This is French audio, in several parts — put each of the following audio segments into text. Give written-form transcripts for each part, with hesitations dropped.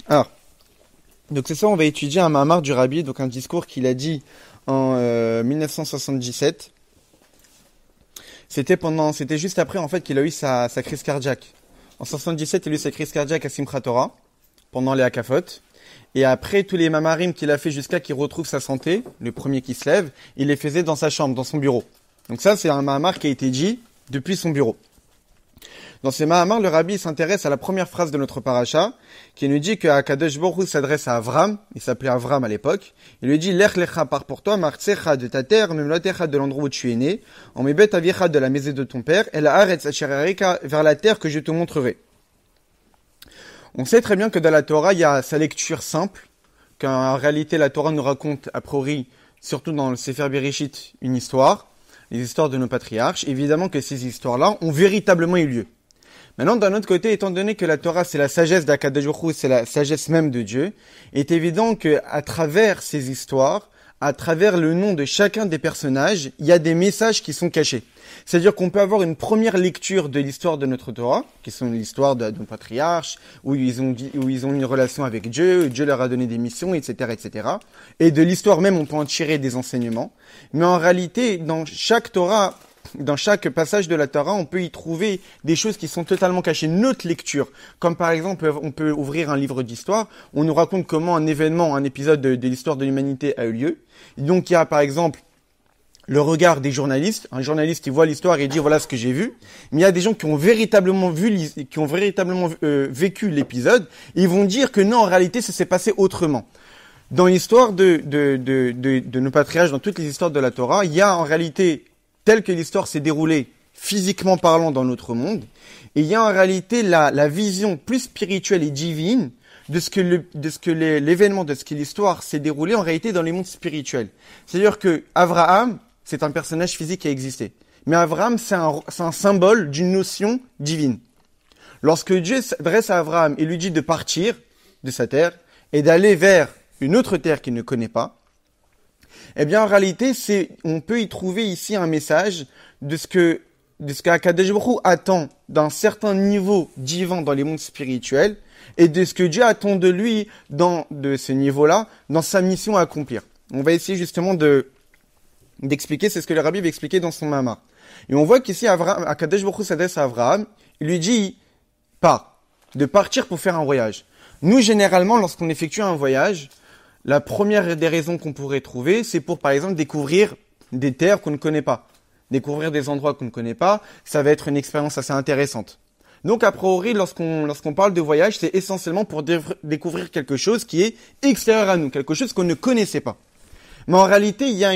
Alors, donc c'est ça, on va étudier un Mahamar du Rabbi, donc un discours qu'il a dit en 1977. C'était juste après en fait qu'il a eu sa crise cardiaque. En 77, il a eu sa crise cardiaque à Simchat Torah, pendant les Hakafot. Et après tous les Mamarim qu'il a fait jusqu'à qu'il retrouve sa santé, le premier qui se lève, il les faisait dans sa chambre, dans son bureau. Donc ça, c'est un Mahamar qui a été dit depuis son bureau. Dans ces Mahamar, le Rabbi s'intéresse à la première phrase de notre paracha, qui nous dit qu'Akadosh Baruch Hu s'adresse à Avram, il s'appelait Avram à l'époque, il lui dit « Lech lecha, pars pour toi, martsecha de ta terre, memlotecha de l'endroit où tu es né, en mebet aviecha de la maison de ton père, et la haaretz asher areka vers la terre que je te montrerai. » On sait très bien que dans la Torah, il y a sa lecture simple, qu'en réalité la Torah nous raconte, a priori, surtout dans le Sefer Bereshit, une histoire, les histoires de nos patriarches. Évidemment que ces histoires-là ont véritablement eu lieu. Maintenant, d'un autre côté, étant donné que la Torah, c'est la sagesse d'Akadosh Baruch Hu, c'est la sagesse même de Dieu, il est évident qu'à travers ces histoires, à travers le nom de chacun des personnages, il y a des messages qui sont cachés. C'est-à-dire qu'on peut avoir une première lecture de l'histoire de notre Torah, qui sont l'histoire de nos patriarches, où ils ont une relation avec Dieu, Dieu leur a donné des missions, etc., etc. Et de l'histoire même, on peut en tirer des enseignements. Mais en réalité, dans chaque Torah, dans chaque passage de la Torah, on peut y trouver des choses qui sont totalement cachées. Notre lecture, comme par exemple, on peut ouvrir un livre d'histoire, on nous raconte comment un événement, un épisode de l'histoire de l'humanité a eu lieu. Et donc il y a par exemple le regard des journalistes. Un journaliste qui voit l'histoire et dit voilà ce que j'ai vu. Mais il y a des gens qui ont véritablement vécu l'épisode. Ils vont dire que non, en réalité, ça s'est passé autrement. Dans l'histoire de nos patriarches, dans toutes les histoires de la Torah, il y a en réalité telle que l'histoire s'est déroulée physiquement parlant dans notre monde, et il y a en réalité la vision plus spirituelle et divine de ce que l'événement, de ce que l'histoire s'est déroulée en réalité dans les mondes spirituels. C'est-à-dire que Abraham, c'est un personnage physique qui a existé. Mais Abraham, c'est un symbole d'une notion divine. Lorsque Dieu s'adresse à Abraham et lui dit de partir de sa terre et d'aller vers une autre terre qu'il ne connaît pas, eh bien, en réalité, on peut y trouver ici un message de ce qu'Akadosh Baruch Hu attend d'un certain niveau divin dans les mondes spirituels et de ce que Dieu attend de lui de ce niveau-là, dans sa mission à accomplir. On va essayer justement d'expliquer, c'est ce que le Rabbi va expliquer dans son Mahamar. Et on voit qu'ici, Akadosh Baruch Hu s'adresse à Abraham, il lui dit, de partir pour faire un voyage. Nous, généralement, lorsqu'on effectue un voyage, la première des raisons qu'on pourrait trouver, c'est pour, par exemple, découvrir des terres qu'on ne connaît pas. Découvrir des endroits qu'on ne connaît pas, ça va être une expérience assez intéressante. Donc, a priori, lorsqu'on parle de voyage, c'est essentiellement pour découvrir quelque chose qui est extérieur à nous, quelque chose qu'on ne connaissait pas. Mais en réalité, il y a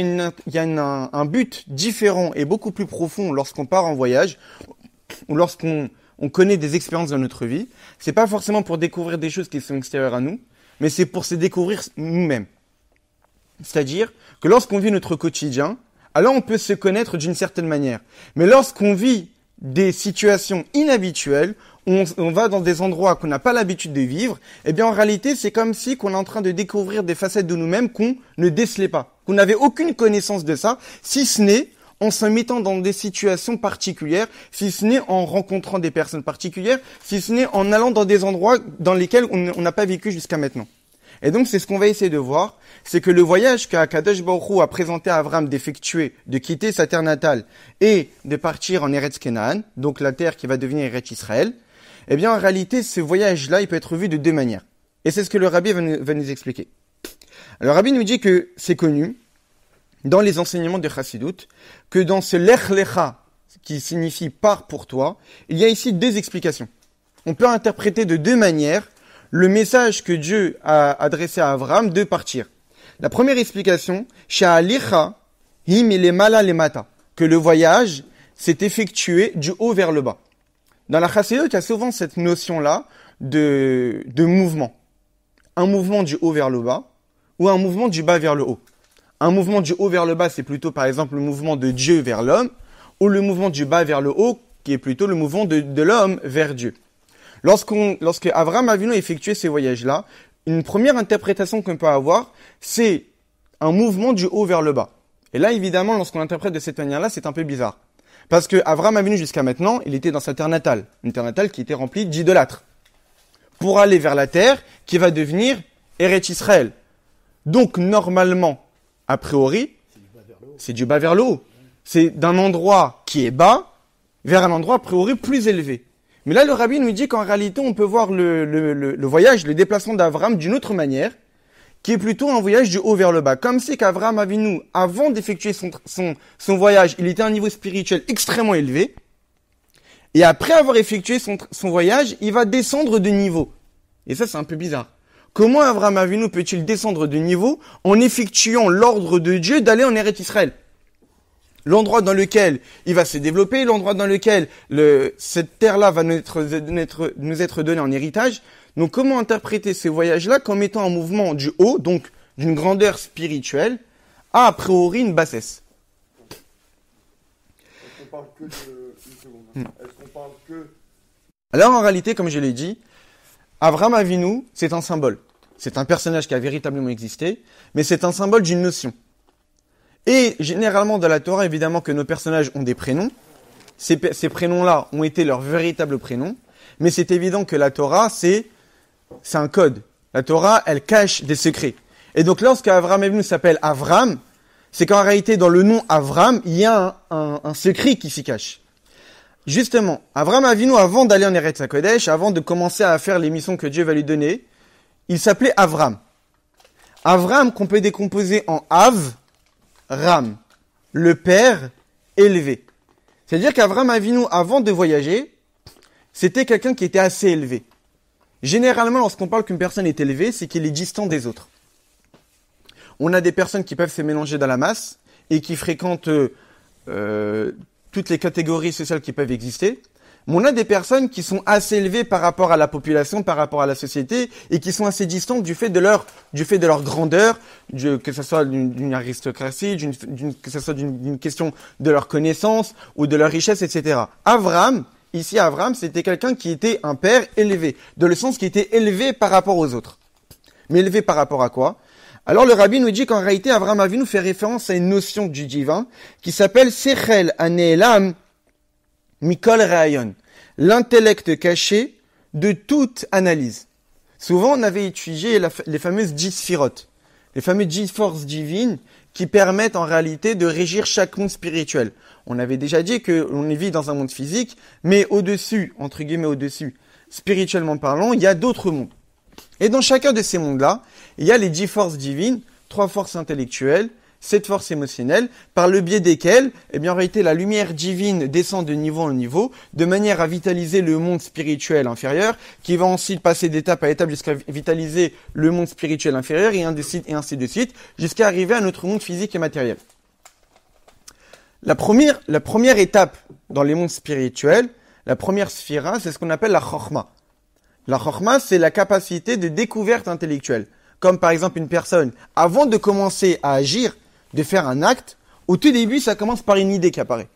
un but différent et beaucoup plus profond lorsqu'on part en voyage, ou lorsqu'on connaît des expériences dans notre vie. C'est pas forcément pour découvrir des choses qui sont extérieures à nous, mais c'est pour se découvrir nous-mêmes. C'est-à-dire que lorsqu'on vit notre quotidien, alors on peut se connaître d'une certaine manière. Mais lorsqu'on vit des situations inhabituelles, on va dans des endroits qu'on n'a pas l'habitude de vivre, eh bien en réalité c'est comme si qu'on est en train de découvrir des facettes de nous-mêmes qu'on ne décelait pas, qu'on n'avait aucune connaissance de ça, si ce n'est en se mettant dans des situations particulières, si ce n'est en rencontrant des personnes particulières, si ce n'est en allant dans des endroits dans lesquels on n'a pas vécu jusqu'à maintenant. Et donc c'est ce qu'on va essayer de voir, c'est que le voyage qu'Akadosh Baruch Hu a présenté à Avram d'effectuer, de quitter sa terre natale et de partir en Eretz Kenaan, donc la terre qui va devenir Eretz Israël, eh bien en réalité ce voyage-là il peut être vu de deux manières. Et c'est ce que le Rabbi va nous expliquer. Alors le Rabbi nous dit que c'est connu, dans les enseignements de Chassidut, que dans ce Lech Lecha, qui signifie pars pour toi, il y a ici deux explications. On peut interpréter de deux manières le message que Dieu a adressé à Abraham de partir. La première explication, Sha'alicha him lemala lemata, que le voyage s'est effectué du haut vers le bas. Dans la Chassidut, il y a souvent cette notion-là de mouvement. Un mouvement du haut vers le bas, ou un mouvement du bas vers le haut. Un mouvement du haut vers le bas, c'est plutôt par exemple le mouvement de Dieu vers l'homme, ou le mouvement du bas vers le haut, qui est plutôt le mouvement de l'homme vers Dieu. Lorsque Abraham Avinu a effectué ces voyages-là, une première interprétation qu'on peut avoir, c'est un mouvement du haut vers le bas. Et là, évidemment, lorsqu'on l'interprète de cette manière-là, c'est un peu bizarre. Parce que Abraham Avinu, jusqu'à maintenant, il était dans sa terre natale. Une terre natale qui était remplie d'idolâtres. pour aller vers la terre qui va devenir Eretz Israël. Donc, normalement, a priori, c'est du bas vers le haut. C'est d'un endroit qui est bas vers un endroit a priori plus élevé. Mais là, le rabbi nous dit qu'en réalité, on peut voir le voyage, le déplacement d'Avram d'une autre manière, qui est plutôt un voyage du haut vers le bas. Comme si qu'Avram Avinu, avant d'effectuer son voyage, il était à un niveau spirituel extrêmement élevé. Et après avoir effectué son voyage, il va descendre de niveau. Et ça, c'est un peu bizarre. Comment Avram Avinu peut-il descendre de niveau en effectuant l'ordre de Dieu d'aller en Eretz Israël? L'endroit dans lequel il va se développer, l'endroit dans lequel cette terre-là va nous être donnée en héritage. Donc, comment interpréter ces voyages-là comme étant un mouvement du haut, donc d'une grandeur spirituelle, à a priori une bassesse? Est-ce qu'on parle que de... Une seconde. Est-ce qu'on parle que... Alors, en réalité, comme je l'ai dit, Avram Avinu, c'est un symbole. C'est un personnage qui a véritablement existé, mais c'est un symbole d'une notion. Et généralement, dans la Torah, évidemment que nos personnages ont des prénoms. Ces prénoms-là ont été leurs véritables prénoms. Mais c'est évident que la Torah, c'est un code. La Torah, elle cache des secrets. Et donc, lorsque Avram Avinu s'appelle Avram, c'est qu'en réalité, dans le nom Avram, il y a un secret qui s'y cache. Justement, Avram Avinu, avant d'aller en Eretz HaKodesh, avant de commencer à faire les missions que Dieu va lui donner, il s'appelait Avram. Avram, qu'on peut décomposer en Av, Ram, le père élevé. C'est-à-dire qu'Avram Avinu, avant de voyager, c'était quelqu'un qui était assez élevé. Généralement, lorsqu'on parle qu'une personne est élevée, c'est qu'il est distant des autres. On a des personnes qui peuvent se mélanger dans la masse et qui fréquentent toutes les catégories sociales qui peuvent exister. Mais on a des personnes qui sont assez élevées par rapport à la population, par rapport à la société, et qui sont assez distantes du fait de leur grandeur, que ce soit d'une aristocratie, que ce soit d'une question de leur connaissance ou de leur richesse, etc. Avram, c'était quelqu'un qui était un père élevé, dans le sens qui était élevé par rapport aux autres. Mais élevé par rapport à quoi? Alors le rabbi nous dit qu'en réalité, Avram Avinu fait référence à une notion du divin qui s'appelle Sechel Hane'elam Mikol Re'ayon, l'intellect caché de toute analyse. Souvent, on avait étudié les fameuses 10 sphirotes, les fameuses 10 forces divines qui permettent en réalité de régir chaque monde spirituel. On avait déjà dit qu'on vit dans un monde physique, mais au-dessus, entre guillemets au-dessus, spirituellement parlant, il y a d'autres mondes. Et dans chacun de ces mondes-là, il y a les 10 forces divines, 3 forces intellectuelles, 7 forces émotionnelles, par le biais desquelles, en réalité, la lumière divine descend de niveau en niveau, de manière à vitaliser le monde spirituel inférieur, qui va ensuite passer d'étape à étape jusqu'à vitaliser le monde spirituel inférieur, et ainsi de suite, jusqu'à arriver à notre monde physique et matériel. La première étape dans les mondes spirituels, la première sphira, c'est ce qu'on appelle la chorma. La chorma, c'est la capacité de découverte intellectuelle. Comme par exemple une personne, avant de commencer à agir, de faire un acte, au tout début, ça commence par une idée qui apparaît.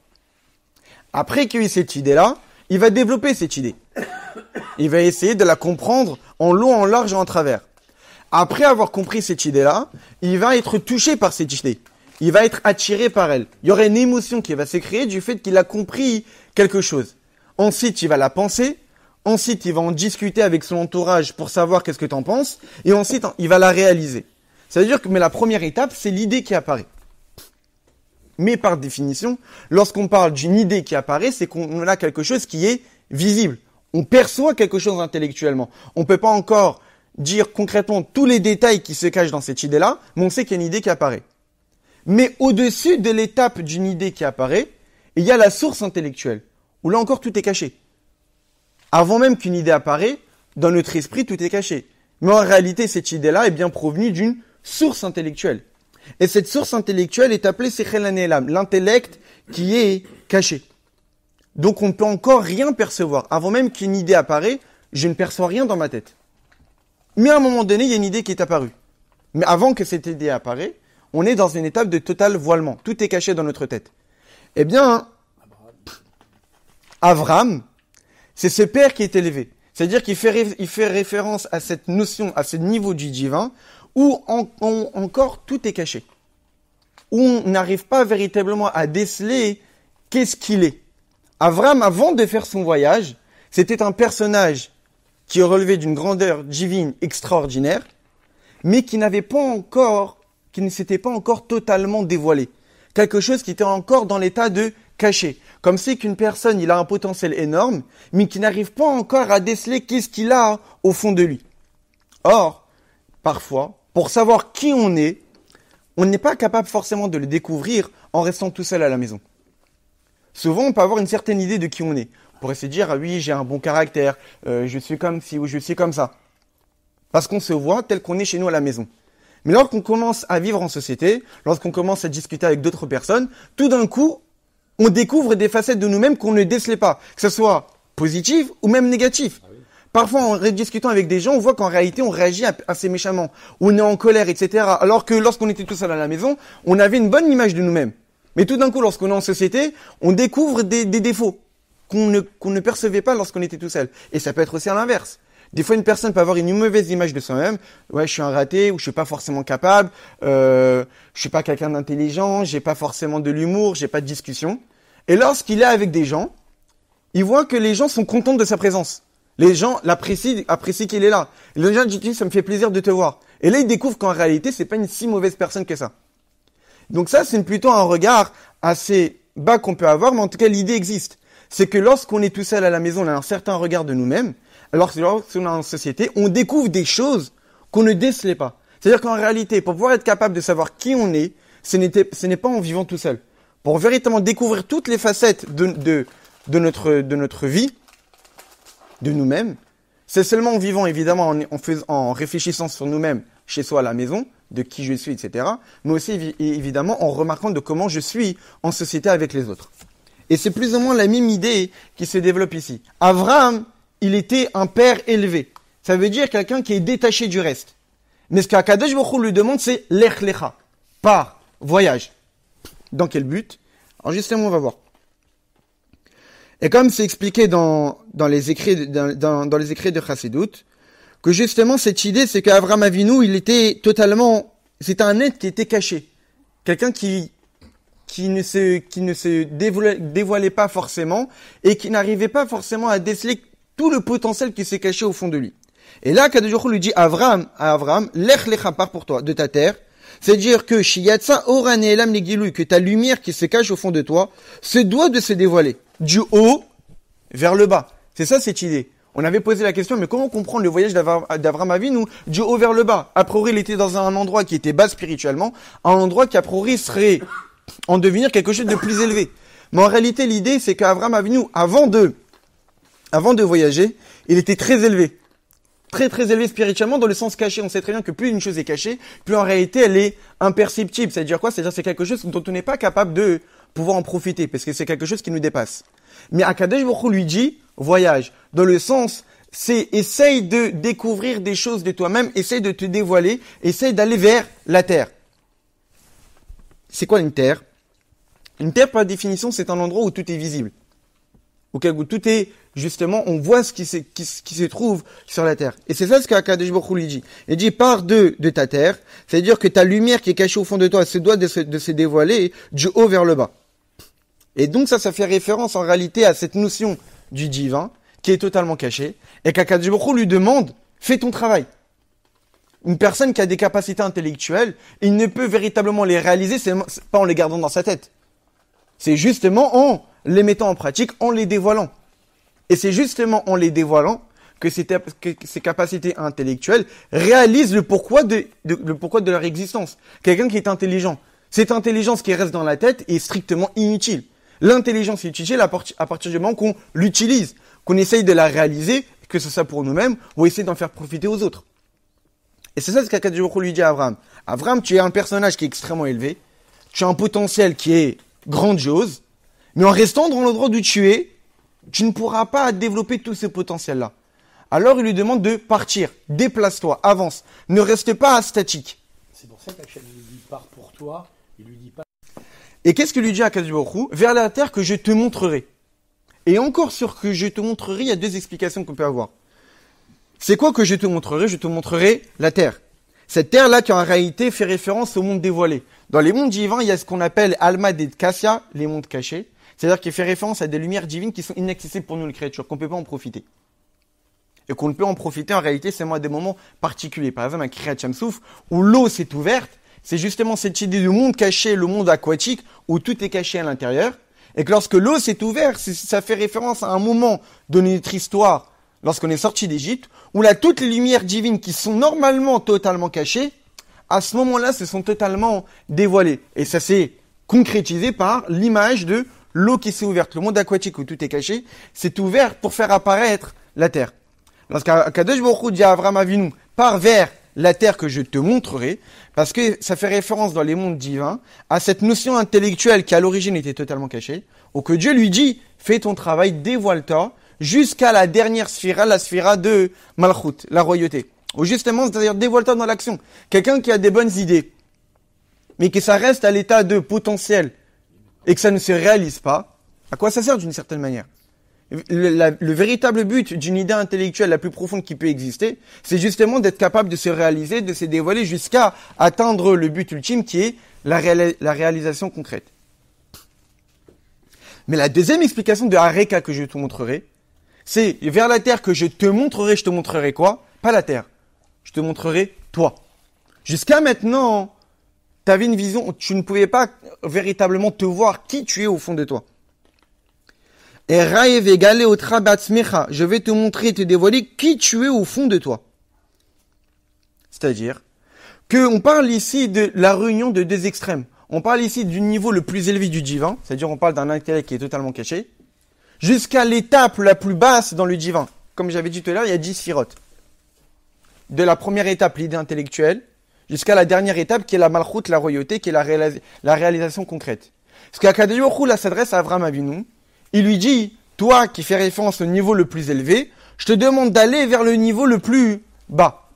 Après qu'il y ait cette idée-là, il va développer cette idée. Il va essayer de la comprendre en long, en large et en travers. Après avoir compris cette idée-là, il va être touché par cette idée. Il va être attiré par elle. Il y aura une émotion qui va se créer du fait qu'il a compris quelque chose. Ensuite, il va la penser. Ensuite, il va en discuter avec son entourage pour savoir qu'est-ce que tu en penses. Et ensuite, il va la réaliser. Ça veut dire que la première étape, c'est l'idée qui apparaît. Mais par définition, lorsqu'on parle d'une idée qui apparaît, c'est qu'on a quelque chose qui est visible. On perçoit quelque chose intellectuellement. On ne peut pas encore dire concrètement tous les détails qui se cachent dans cette idée-là, mais on sait qu'il y a une idée qui apparaît. Mais au-dessus de l'étape d'une idée qui apparaît, il y a la source intellectuelle, où là encore tout est caché. Avant même qu'une idée apparaît, dans notre esprit, tout est caché. Mais en réalité, cette idée-là est bien provenue d'une source intellectuelle. Et cette source intellectuelle est appelée Sechel Hane'elam, l'intellect qui est caché. Donc on ne peut encore rien percevoir. Avant même qu'une idée apparaît, je ne perçois rien dans ma tête. Mais à un moment donné, il y a une idée qui est apparue. Mais avant que cette idée apparaît, on est dans une étape de total voilement. Tout est caché dans notre tête. Eh bien, Avram, c'est ce père qui est élevé. C'est-à-dire qu'il fait référence à cette notion, à ce niveau du divin, où encore tout est caché. Où on n'arrive pas véritablement à déceler qu'est-ce qu'il est. Avram, avant de faire son voyage, c'était un personnage qui relevait d'une grandeur divine extraordinaire, mais qui n'avait pas encore, qui ne s'était pas encore totalement dévoilé. Quelque chose qui était encore dans l'état de caché. Comme si qu'une personne, il a un potentiel énorme, mais qui n'arrive pas encore à déceler qu'est-ce qu'il a au fond de lui. Or, parfois, pour savoir qui on n'est pas capable forcément de le découvrir en restant tout seul à la maison. Souvent, on peut avoir une certaine idée de qui on est. On pourrait se dire, ah oui, j'ai un bon caractère, je suis comme ci ou je suis comme ça. Parce qu'on se voit tel qu'on est chez nous à la maison. Mais lorsqu'on commence à vivre en société, lorsqu'on commence à discuter avec d'autres personnes, tout d'un coup, on découvre des facettes de nous-mêmes qu'on ne décelait pas, que ce soit positive ou même négative. Parfois, en rediscutant avec des gens, on voit qu'en réalité, on réagit assez méchamment, on est en colère, etc. Alors que lorsqu'on était tout seul à la maison, on avait une bonne image de nous-mêmes. Mais tout d'un coup, lorsqu'on est en société, on découvre des défauts qu'on ne percevait pas lorsqu'on était tout seul. Et ça peut être aussi à l'inverse. Des fois, une personne peut avoir une mauvaise image de soi-même. Ouais, je suis un raté, ou je suis pas forcément capable, je suis pas quelqu'un d'intelligent, j'ai pas forcément de l'humour, j'ai pas de discussion. Et lorsqu'il est avec des gens, il voit que les gens sont contents de sa présence. Les gens apprécient qu'il est là. Et les gens disent, ça me fait plaisir de te voir. Et là, il découvre qu'en réalité, c'est pas une si mauvaise personne que ça. Donc ça, c'est plutôt un regard assez bas qu'on peut avoir, mais en tout cas, l'idée existe. C'est que lorsqu'on est tout seul à la maison, on a un certain regard de nous-mêmes. Alors que lorsqu'on est en société, on découvre des choses qu'on ne décelait pas. C'est-à-dire qu'en réalité, pour pouvoir être capable de savoir qui on est, ce n'est pas en vivant tout seul. Pour véritablement découvrir toutes les facettes de notre vie, de nous-mêmes, c'est seulement en vivant, évidemment, en réfléchissant sur nous-mêmes, chez soi à la maison, de qui je suis, etc. Mais aussi, évidemment, en remarquant de comment je suis en société avec les autres. Et c'est plus ou moins la même idée qui se développe ici. Abraham, il était un père élevé. Ça veut dire quelqu'un qui est détaché du reste. Mais ce qu'Akadosh Baruch Hu lui demande, c'est l'ech lecha, part, voyage. Dans quel but? Alors justement, on va voir. Et comme c'est expliqué dans les écrits de Chassidut, que justement cette idée, c'est qu'Avraham Avinu, c'était un être qui était caché. Quelqu'un qui ne se dévoilait pas forcément et qui n'arrivait pas forcément à déceler tout le potentiel qui s'est caché au fond de lui. Et là, Akadosh Baruch Hu lui dit à Avraham, lech lecha, part pour toi, de ta terre. C'est-à-dire que Shiyatsa Oran Elam Negilui, que ta lumière qui se cache au fond de toi, se doit de se dévoiler. Du haut vers le bas. C'est ça cette idée. On avait posé la question, mais comment comprendre le voyage d'Avraham Avinu du haut vers le bas? A priori, il était dans un endroit qui était bas spirituellement, un endroit qui a priori serait en devenir quelque chose de plus élevé. Mais en réalité, l'idée, c'est qu'Avraham Avinu, avant de voyager, il était très élevé. Très très élevé spirituellement dans le sens caché. On sait très bien que plus une chose est cachée, plus en réalité elle est imperceptible. C'est-à-dire quoi? C'est-à-dire c'est quelque chose dont on n'est pas capable de pouvoir en profiter, parce que c'est quelque chose qui nous dépasse. Mais Akadosh Baruch Hu lui dit, voyage, dans le sens, c'est essaye de découvrir des choses de toi-même, essaye de te dévoiler, essaye d'aller vers la terre. C'est quoi une terre? Une terre, par définition, c'est un endroit où tout est visible. Où tout est, justement, on voit ce qui se trouve sur la terre. Et c'est ça ce qu'Akadosh Baruch Hu lui dit. Il dit, pars de ta terre, c'est-à-dire que ta lumière qui est cachée au fond de toi se doit de se dévoiler du haut vers le bas. Et donc ça fait référence en réalité à cette notion du divin qui est totalement cachée et qu'Akadosh Baruch Hu lui demande, fais ton travail. Une personne qui a des capacités intellectuelles, il ne peut véritablement les réaliser, c'est pas en les gardant dans sa tête. C'est justement en les mettant en pratique, en les dévoilant. Et c'est justement en les dévoilant que ces capacités intellectuelles réalisent le pourquoi de leur existence. Quelqu'un qui est intelligent, cette intelligence qui reste dans la tête est strictement inutile. L'intelligence est utile à partir du moment qu'on l'utilise, qu'on essaye de la réaliser, que ce soit pour nous-mêmes, ou essayer d'en faire profiter aux autres. Et c'est ça ce qu'Akadosh Baruch Hu lui dit à Abraham. Abraham, tu es un personnage qui est extrêmement élevé, tu as un potentiel qui est grandiose, mais en restant dans l'endroit où tu es, tu ne pourras pas développer tout ce potentiel-là. Alors il lui demande de partir, déplace-toi, avance, ne reste pas statique. C'est pour ça qu'Hachem lui dit pars pour toi, il lui dit pas. Et qu'est-ce que lui dit Akadosh Baruch Hu? Vers la terre que je te montrerai. Et encore sur que je te montrerai, il y a deux explications qu'on peut avoir. C'est quoi que je te montrerai? Je te montrerai la terre. Cette terre-là qui en réalité fait référence au monde dévoilé. Dans les mondes divins, il y a ce qu'on appelle Alma de Kassia, les mondes cachés. C'est-à-dire qu'il fait référence à des lumières divines qui sont inaccessibles pour nous les créatures, qu'on ne peut pas en profiter. et qu'on ne peut en profiter en réalité seulement à des moments particuliers. Par exemple, à Kriyat Shamsouf, où l'eau s'est ouverte, c'est justement cette idée du monde caché, le monde aquatique, où tout est caché à l'intérieur, et que lorsque l'eau s'est ouverte, ça fait référence à un moment de notre histoire, lorsqu'on est sorti d'Égypte, où là, toutes les lumières divines qui sont normalement totalement cachées, à ce moment-là, se sont totalement dévoilées. Et ça s'est concrétisé par l'image de l'eau qui s'est ouverte. Le monde aquatique où tout est caché, s'est ouvert pour faire apparaître la terre. Lorsqu'Akadosh Baruch Hu dit à Avraham Avinu, pars vers la terre que je te montrerai, parce que ça fait référence dans les mondes divins à cette notion intellectuelle qui à l'origine était totalement cachée, ou que Dieu lui dit, fais ton travail, dévoile-toi, jusqu'à la dernière sphira, la sphira de Malchut, la royauté. Ou justement, c'est-à-dire dévoile-toi dans l'action. Quelqu'un qui a des bonnes idées, mais que ça reste à l'état de potentiel, et que ça ne se réalise pas, à quoi ça sert d'une certaine manière? Le véritable but d'une idée intellectuelle la plus profonde qui peut exister, c'est justement d'être capable de se réaliser, de se dévoiler jusqu'à atteindre le but ultime qui est la réalisation concrète. Mais la deuxième explication de Hareka que je te montrerai, c'est vers la terre que je te montrerai quoi? Pas la terre. Je te montrerai toi. Jusqu'à maintenant, tu avais une vision, tu ne pouvais pas véritablement te voir qui tu es au fond de toi. Et je vais te montrer et te dévoiler qui tu es au fond de toi. C'est-à-dire qu'on parle ici de la réunion de deux extrêmes. On parle ici du niveau le plus élevé du divin, c'est-à-dire on parle d'un intellect qui est totalement caché, jusqu'à l'étape la plus basse dans le divin. Comme j'avais dit tout à l'heure, il y a 10 sphirotes. De la première étape, l'idée intellectuelle, jusqu'à la dernière étape qui est la malchut, la royauté, qui est la réalisation concrète. Parce qu'Akadosh Baruch Hu là s'adresse à Avraham Avinu, il lui dit, toi qui fais référence au niveau le plus élevé, je te demande d'aller vers le niveau le plus bas.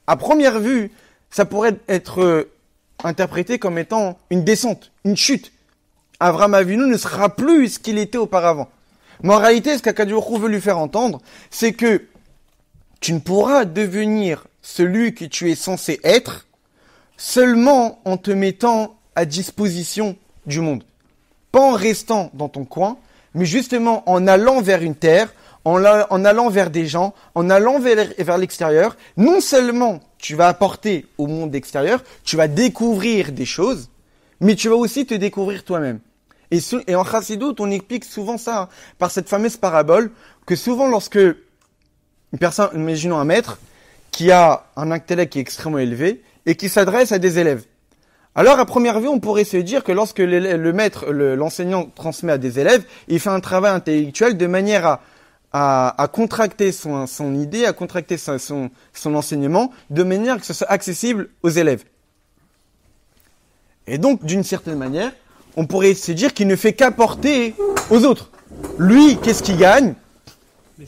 À première vue, ça pourrait être interprété comme étant une descente, une chute. Avraham Avinu ne sera plus ce qu'il était auparavant. Mais en réalité, ce qu'Akadosh Baruch Hu veut lui faire entendre, c'est que tu ne pourras devenir celui que tu es censé être seulement en te mettant à disposition du monde. Pas en restant dans ton coin, mais justement en allant vers une terre, en allant vers des gens, en allant vers l'extérieur. Non seulement tu vas apporter au monde extérieur, tu vas découvrir des choses, mais tu vas aussi te découvrir toi-même. Et en Chassidut, on explique souvent ça par cette fameuse parabole, que souvent lorsque une personne, imaginons un maître, qui a un intellect qui est extrêmement élevé et qui s'adresse à des élèves. Alors, à première vue, on pourrait se dire que lorsque le maître, l'enseignant transmet à des élèves, il fait un travail intellectuel de manière à contracter son idée, à contracter son enseignement, de manière que ce soit accessible aux élèves. Et donc, d'une certaine manière, on pourrait se dire qu'il ne fait qu'apporter aux autres. Lui, qu'est-ce qu'il gagne?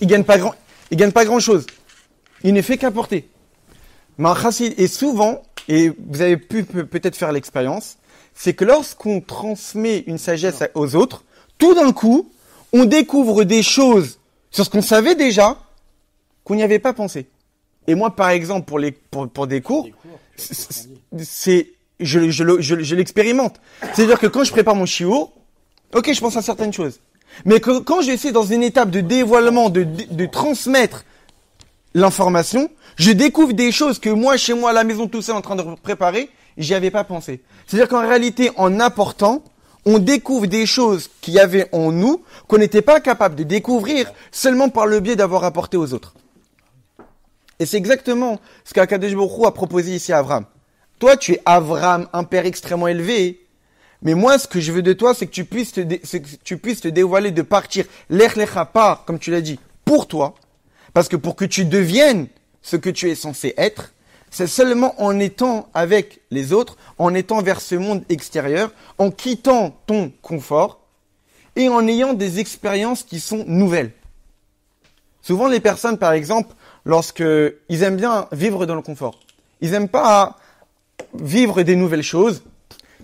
Il gagne pas grand chose. Il ne fait qu'apporter. Et souvent, et vous avez pu peut-être faire l'expérience, c'est que lorsqu'on transmet une sagesse aux autres, tout d'un coup, on découvre des choses sur ce qu'on savait déjà, qu'on n'y avait pas pensé. Et moi, par exemple, pour des cours, je l'expérimente. C'est-à-dire que quand je prépare mon shiur, ok, je pense à certaines choses. Mais quand j'essaie dans une étape de dévoilement, de transmettre l'information, je découvre des choses que moi, chez moi, à la maison, tout ça, en train de préparer, j'y avais pas pensé. C'est-à-dire qu'en réalité, en apportant, on découvre des choses qu'il y avait en nous, qu'on n'était pas capable de découvrir seulement par le biais d'avoir apporté aux autres. Et c'est exactement ce qu'Akadosh Baruch Hu a proposé ici à Avraham. Toi, tu es Avraham, un père extrêmement élevé, mais moi, ce que je veux de toi, c'est que tu puisses te dévoiler, de partir, l'ech lecha part, comme tu l'as dit, pour toi, parce que pour que tu deviennes ce que tu es censé être, c'est seulement en étant avec les autres, en étant vers ce monde extérieur, en quittant ton confort et en ayant des expériences qui sont nouvelles. Souvent, les personnes, par exemple, ils aiment bien vivre dans le confort, ils n'aiment pas vivre des nouvelles choses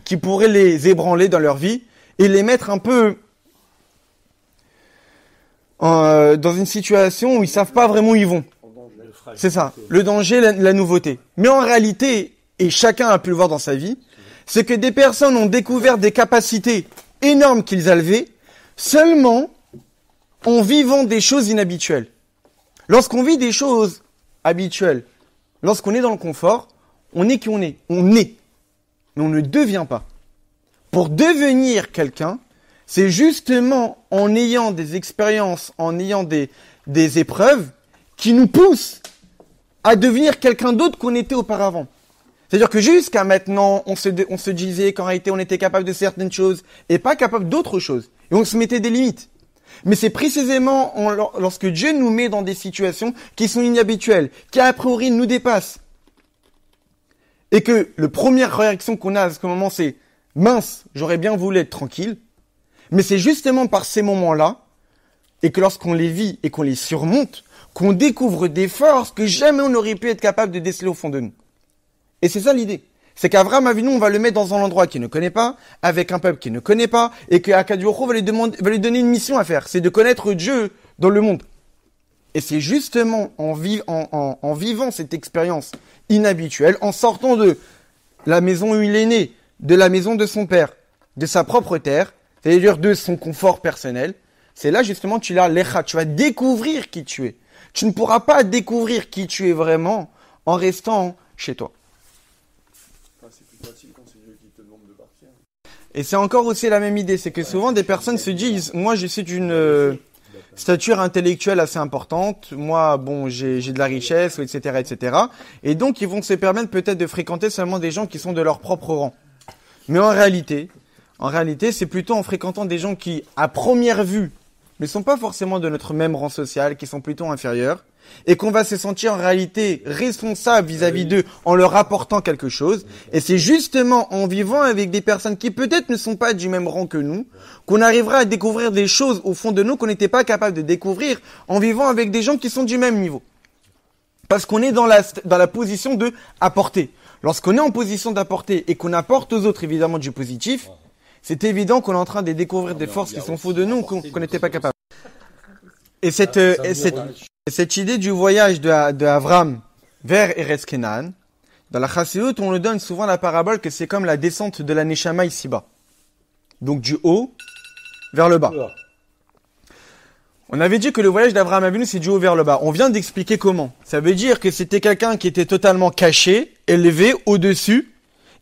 qui pourraient les ébranler dans leur vie et les mettre un peu dans une situation où ils savent pas vraiment où ils vont. C'est ça, le danger, la nouveauté. Mais en réalité, et chacun a pu le voir dans sa vie, c'est que des personnes ont découvert des capacités énormes qu'ils avaient seulement en vivant des choses inhabituelles. Lorsqu'on vit des choses habituelles, lorsqu'on est dans le confort, on est qui on est. On est. Mais on ne devient pas. Pour devenir quelqu'un, c'est justement en ayant des expériences, en ayant des épreuves qui nous poussent à devenir quelqu'un d'autre qu'on était auparavant. C'est-à-dire que jusqu'à maintenant, on se disait qu'en réalité, on était capable de certaines choses et pas capable d'autres choses. Et on se mettait des limites. Mais c'est précisément lorsque Dieu nous met dans des situations qui sont inhabituelles, qui a priori nous dépassent. Et que la première réaction qu'on a à ce moment, c'est « mince, j'aurais bien voulu être tranquille ». Mais c'est justement par ces moments-là, et que lorsqu'on les vit et qu'on les surmonte, qu'on découvre des forces que jamais on n'aurait pu être capable de déceler au fond de nous. Et c'est ça l'idée. C'est qu'Avraham Avinu, on va le mettre dans un endroit qu'il ne connaît pas, avec un peuple qu'il ne connaît pas, et qu'Akadosh Baruch Hu va lui donner une mission à faire. C'est de connaître Dieu dans le monde. Et c'est justement en vivant cette expérience inhabituelle, en sortant de la maison où il est né, de la maison de son père, de sa propre terre, c'est-à-dire de son confort personnel, c'est là justement tu vas découvrir qui tu es. Tu ne pourras pas découvrir qui tu es vraiment en restant chez toi. C'est plus facile quand c'est Dieu qui te demande de partir. Et c'est encore aussi la même idée, c'est que souvent des personnes se disent, moi je suis d'une stature intellectuelle assez importante, moi bon j'ai de la richesse, etc., etc. Et donc ils vont se permettre peut-être de fréquenter seulement des gens qui sont de leur propre rang. Mais en réalité, c'est plutôt en fréquentant des gens qui, à première vue, ne sont pas forcément de notre même rang social, qui sont plutôt inférieurs, et qu'on va se sentir en réalité responsable vis-à-vis d'eux en leur apportant quelque chose. Et c'est justement en vivant avec des personnes qui peut-être ne sont pas du même rang que nous, qu'on arrivera à découvrir des choses au fond de nous qu'on n'était pas capable de découvrir en vivant avec des gens qui sont du même niveau. Parce qu'on est dans la position de apporter. Lorsqu'on est en position d'apporter et qu'on apporte aux autres évidemment du positif, c'est évident qu'on est en train de découvrir des forces qui sont faux de nous qu'on n'était pas capable. Et cette idée du voyage de Avram vers Eretz Kenan, dans la Chassidut, on nous donne souvent la parabole que c'est comme la descente de la Neshama ici-bas. Donc du haut vers le bas. On avait dit que le voyage d'Avraham Avinu, c'est du haut vers le bas. On vient d'expliquer comment. Ça veut dire que c'était quelqu'un qui était totalement caché, élevé, au-dessus,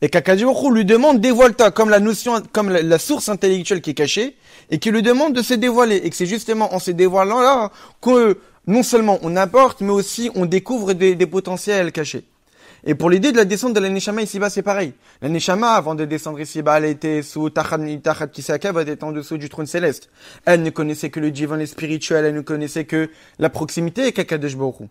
et qu'Akadosh Baruch Hu lui demande dévoile-toi, comme la source intellectuelle qui est cachée, et qui lui demande de se dévoiler. Et que c'est justement en se dévoilant là que non seulement on apporte, mais aussi on découvre des potentiels cachés. Et pour l'idée de la descente de la Neshama ici-bas, c'est pareil. La Neshama, avant de descendre ici-bas, elle était sous Tachat Kisakav, elle était en dessous du trône céleste. Elle ne connaissait que le divin, le spirituel, elle ne connaissait que la proximité avec Akadosh Baruch Hu.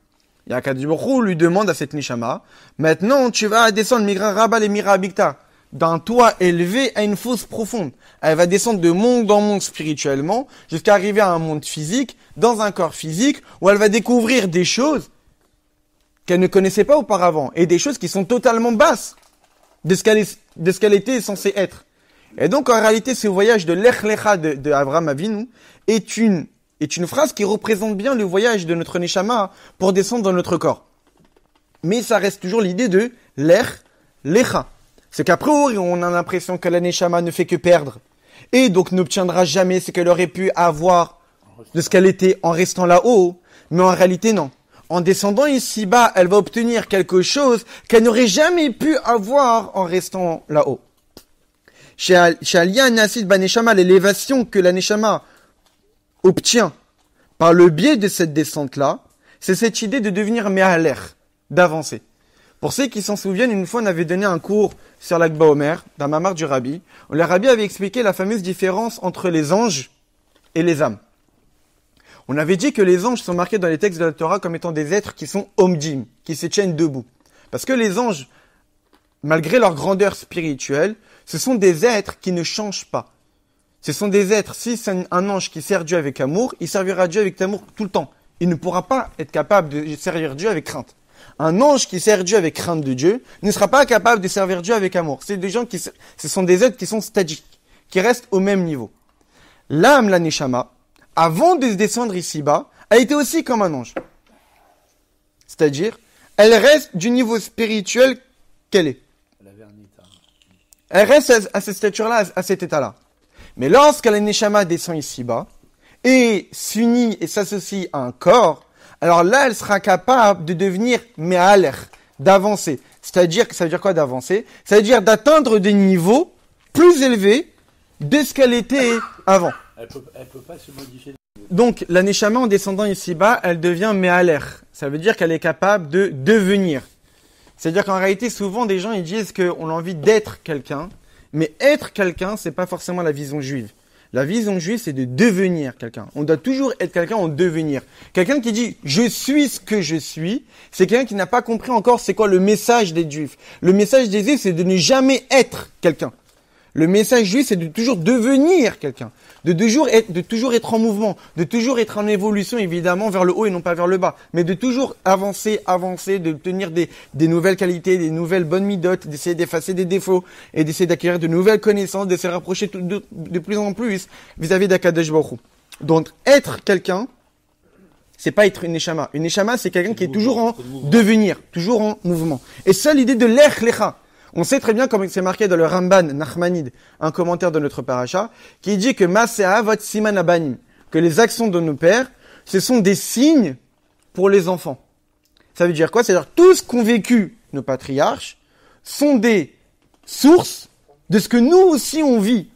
Et Akadosh Baruch Hu lui demande à cette Neshama, maintenant tu vas descendre Migra Rabal et Mira Abikta, d'un toit élevé à une fosse profonde. Elle va descendre de monde en monde spirituellement, jusqu'à arriver à un monde physique, dans un corps physique, où elle va découvrir des choses qu'elle ne connaissait pas auparavant, et des choses qui sont totalement basses de ce qu'elle était censée être. Et donc, en réalité, ce voyage de l'Ech Lecha de Avraham Avinu est une phrase qui représente bien le voyage de notre Neshama pour descendre dans notre corps. Mais ça reste toujours l'idée de l'Ech Lecha. C'est qu'après, on a l'impression que la Neshama ne fait que perdre, et donc n'obtiendra jamais ce qu'elle aurait pu avoir de ce qu'elle était en restant là-haut, mais en réalité, non. En descendant ici-bas, elle va obtenir quelque chose qu'elle n'aurait jamais pu avoir en restant là-haut. Chez Aliyah Nasid Baneshama, l'élévation que la Neshama obtient par le biais de cette descente-là, c'est cette idée de devenir Me'aler, d'avancer. Pour ceux qui s'en souviennent, une fois on avait donné un cours sur l'Akba Omer, dans Mamar du Rabbi, où le Rabbi avait expliqué la fameuse différence entre les anges et les âmes. On avait dit que les anges sont marqués dans les textes de la Torah comme étant des êtres qui sont omdim, qui se tiennent debout. Parce que les anges, malgré leur grandeur spirituelle, ce sont des êtres qui ne changent pas. Ce sont des êtres, si c'est un ange qui sert Dieu avec amour, il servira Dieu avec amour tout le temps. Il ne pourra pas être capable de servir Dieu avec crainte. Un ange qui sert Dieu avec crainte de Dieu ne sera pas capable de servir Dieu avec amour. C'est des gens ce sont des êtres qui sont statiques, qui restent au même niveau. L'âme, la Neshama, avant de descendre ici-bas, a été aussi comme un ange. C'est-à-dire, elle reste du niveau spirituel qu'elle est. Elle reste à cette stature-là, à cet état-là. Mais lorsque la Neshama descend ici-bas, et s'unit et s'associe à un corps, alors là, elle sera capable de devenir me'aler, d'avancer. C'est-à-dire, ça veut dire quoi d'avancer? Ça veut dire d'atteindre des niveaux plus élevés de ce qu'elle était avant. Elle peut pas se modifier. Donc, la neshama en descendant ici-bas, elle devient me'aler. Ça veut dire qu'elle est capable de devenir. C'est-à-dire qu'en réalité, souvent, des gens, ils disent qu'on a envie d'être quelqu'un. Mais être quelqu'un, c'est pas forcément la vision juive. La vision juive, c'est de devenir quelqu'un. On doit toujours être quelqu'un en devenir. Quelqu'un qui dit « je suis ce que je suis », c'est quelqu'un qui n'a pas compris encore c'est quoi le message des juifs. Le message des juifs, c'est de ne jamais être quelqu'un. Le message juif, c'est de toujours devenir quelqu'un. De toujours être en mouvement. De toujours être en évolution, évidemment, vers le haut et non pas vers le bas. Mais de toujours avancer, de tenir des nouvelles qualités, des nouvelles bonnes midotes, d'essayer d'effacer des défauts et d'essayer d'acquérir de nouvelles connaissances, de se rapprocher de plus en plus vis-à-vis d'Akadosh Baruch Hu. Donc, être quelqu'un, c'est pas être une neshama. Une neshama, c'est quelqu'un qui est toujours en devenir, toujours en mouvement. Et ça, l'idée de l'ech lecha. On sait très bien, comme c'est marqué dans le Ramban Nachmanide, un commentaire de notre paracha, qui dit que Masea vot siman abanim, que les actions de nos pères, ce sont des signes pour les enfants. Ça veut dire quoi? C'est-à-dire tout ce qu'ont vécu nos patriarches sont des sources de ce que nous aussi on vit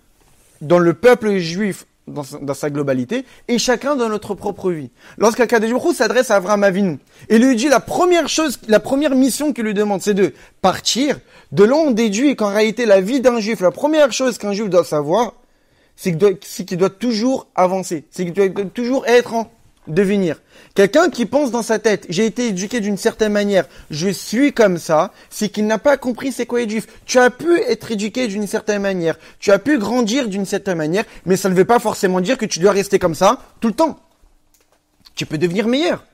dans le peuple juif dans sa globalité, et chacun dans notre propre vie. Lorsqu'Akadosh Baruch Hu s'adresse à Avraham Avinu, et lui dit la première mission qu'il lui demande, c'est de partir. De là, on déduit qu'en réalité, la vie d'un juif, la première chose qu'un juif doit savoir, c'est qu'il doit toujours avancer. C'est qu'il doit toujours être en devenir. Quelqu'un qui pense dans sa tête, j'ai été éduqué d'une certaine manière, je suis comme ça, c'est qu'il n'a pas compris c'est quoi être juif. Tu as pu être éduqué d'une certaine manière, tu as pu grandir d'une certaine manière, mais ça ne veut pas forcément dire que tu dois rester comme ça tout le temps. Tu peux devenir meilleur.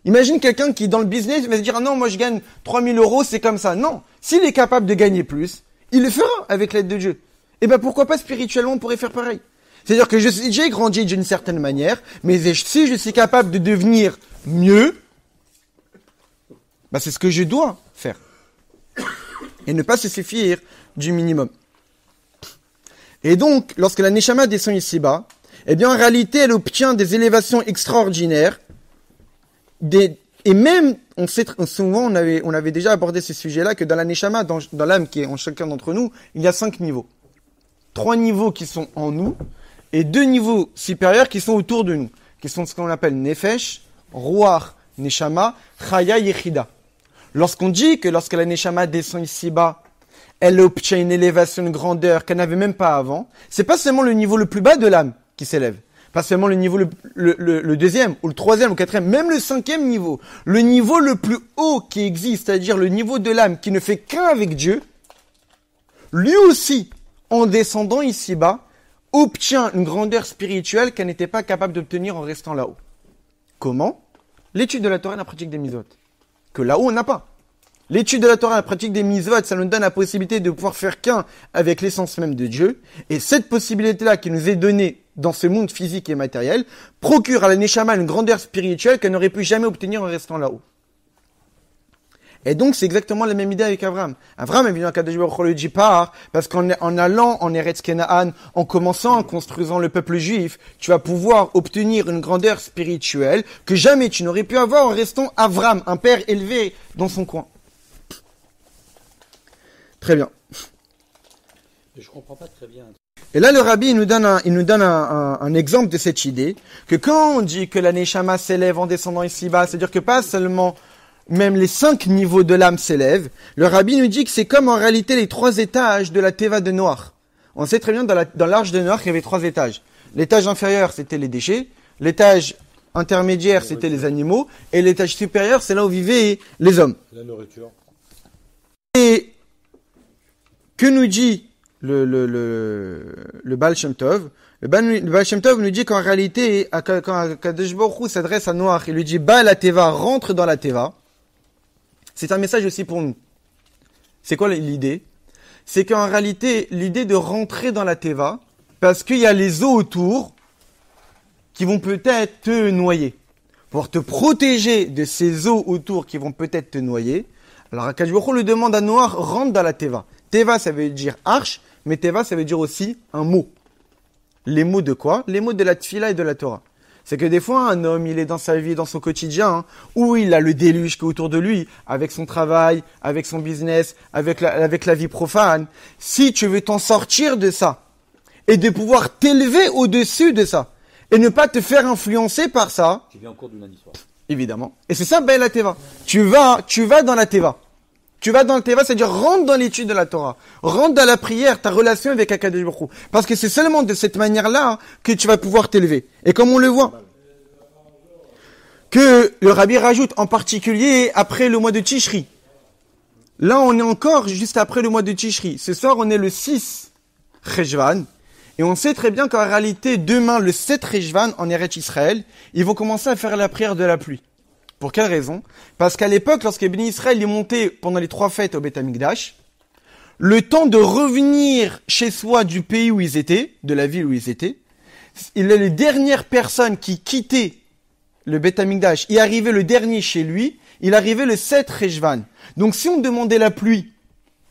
Imagine quelqu'un qui, dans le business, va se dire, ah non, moi je gagne 3000 €, c'est comme ça. Non. S'il est capable de gagner plus, il le fera avec l'aide de Dieu. Et ben pourquoi pas spirituellement, on pourrait faire pareil. C'est-à-dire que j'ai grandi d'une certaine manière, mais si je suis capable de devenir mieux, bah c'est ce que je dois faire. Et ne pas se suffire du minimum. Et donc, lorsque la Neshama descend ici-bas, eh bien en réalité, elle obtient des élévations extraordinaires, et même, souvent, on avait déjà abordé ce sujet-là, que dans la Neshama, dans l'âme qui est en chacun d'entre nous, il y a 5 niveaux. 3 niveaux qui sont en nous, et 2 niveaux supérieurs qui sont autour de nous, qui sont ce qu'on appelle Nefesh, Ruach, Neshama, Chaya, Yechida. Lorsqu'on dit que lorsque la Neshama descend ici-bas, elle obtient une élévation, une grandeur qu'elle n'avait même pas avant, c'est pas seulement le niveau le plus bas de l'âme qui s'élève, pas seulement le niveau le deuxième, ou le troisième, ou le quatrième, même le 5e niveau, le niveau le plus haut qui existe, c'est-à-dire le niveau de l'âme qui ne fait qu'un avec Dieu, lui aussi, en descendant ici-bas, obtient une grandeur spirituelle qu'elle n'était pas capable d'obtenir en restant là-haut. Comment? L'étude de la Torah et la pratique des mitzvot. Que là-haut, on n'a pas. L'étude de la Torah et la pratique des mitzvot, ça nous donne la possibilité de pouvoir faire qu'un avec l'essence même de Dieu. Et cette possibilité-là qui nous est donnée dans ce monde physique et matériel procure à la Neshama une grandeur spirituelle qu'elle n'aurait pu jamais obtenir en restant là-haut. Et donc, c'est exactement la même idée avec Abraham. Abraham, évidemment, Kadosh Baruch Hu le dit pas, parce qu'en allant en Eretz Kenaan, en commençant, en construisant le peuple juif, tu vas pouvoir obtenir une grandeur spirituelle que jamais tu n'aurais pu avoir en restant Abraham, un père élevé dans son coin. Très bien. Je comprends pas très bien. Et là, le rabbi, il nous donne un exemple de cette idée, que quand on dit que la Neshama s'élève en descendant ici-bas, c'est-à-dire que pas seulement même les 5 niveaux de l'âme s'élèvent, le rabbi nous dit que c'est comme en réalité les 3 étages de la Teva de Noach. On sait très bien dans l'arche de Noach, il y avait 3 étages. L'étage inférieur, c'était les déchets, l'étage intermédiaire, c'était les animaux, et l'étage supérieur, c'est là où vivaient les hommes. La nourriture. Et que nous dit le Baal Shem Tov? Le Baal Shem Tov nous dit qu'en réalité, quand Kadosh Baruch Hu s'adresse à Noach, il lui dit Baal la Teva, rentre dans la Teva. C'est un message aussi pour nous. C'est quoi l'idée? C'est qu'en réalité, l'idée de rentrer dans la Teva, parce qu'il y a les eaux autour qui vont peut-être te noyer. Pour te protéger de ces eaux autour qui vont peut-être te noyer, alors Kadosh Baruch Hu lui demande à Noach, rentre dans la Teva. Teva, ça veut dire arche, mais Teva, ça veut dire aussi un mot. Les mots de quoi? Les mots de la Tfila et de la Torah. C'est que des fois, un homme, il est dans sa vie, dans son quotidien, hein, où il a le déluge qui est autour de lui, avec son travail, avec son business, avec la vie profane. Si tu veux t'en sortir de ça, et de pouvoir t'élever au-dessus de ça, et ne pas te faire influencer par ça, Tu viens en cours du lundi soir. évidemment. Et c'est ça, la Teva. Tu vas dans la Teva. Tu vas dans la Teva, c'est-à-dire rentre dans l'étude de la Torah. Rentre dans la prière, ta relation avec Akadosh Baruch Hu. Parce que c'est seulement de cette manière-là que tu vas pouvoir t'élever. Et comme on le voit, que le Rabbi rajoute en particulier après le mois de Tishri. Là, on est encore juste après le mois de Tishri. Ce soir, on est le 6 Cheshvan. Et on sait très bien qu'en réalité, demain, le 7 Cheshvan, en Eretz Israël, ils vont commencer à faire la prière de la pluie. Pour quelle raison? Parce qu'à l'époque, lorsque Béni Israël est monté pendant les 3 fêtes au Beth Amikdash, le temps de revenir chez soi du pays où ils étaient, de la ville où ils étaient, il est les dernières personnes qui quittaient le Beth Amikdash, y arrivait le dernier chez lui, il arrivait le 7 Cheshvan. Donc si on demandait la pluie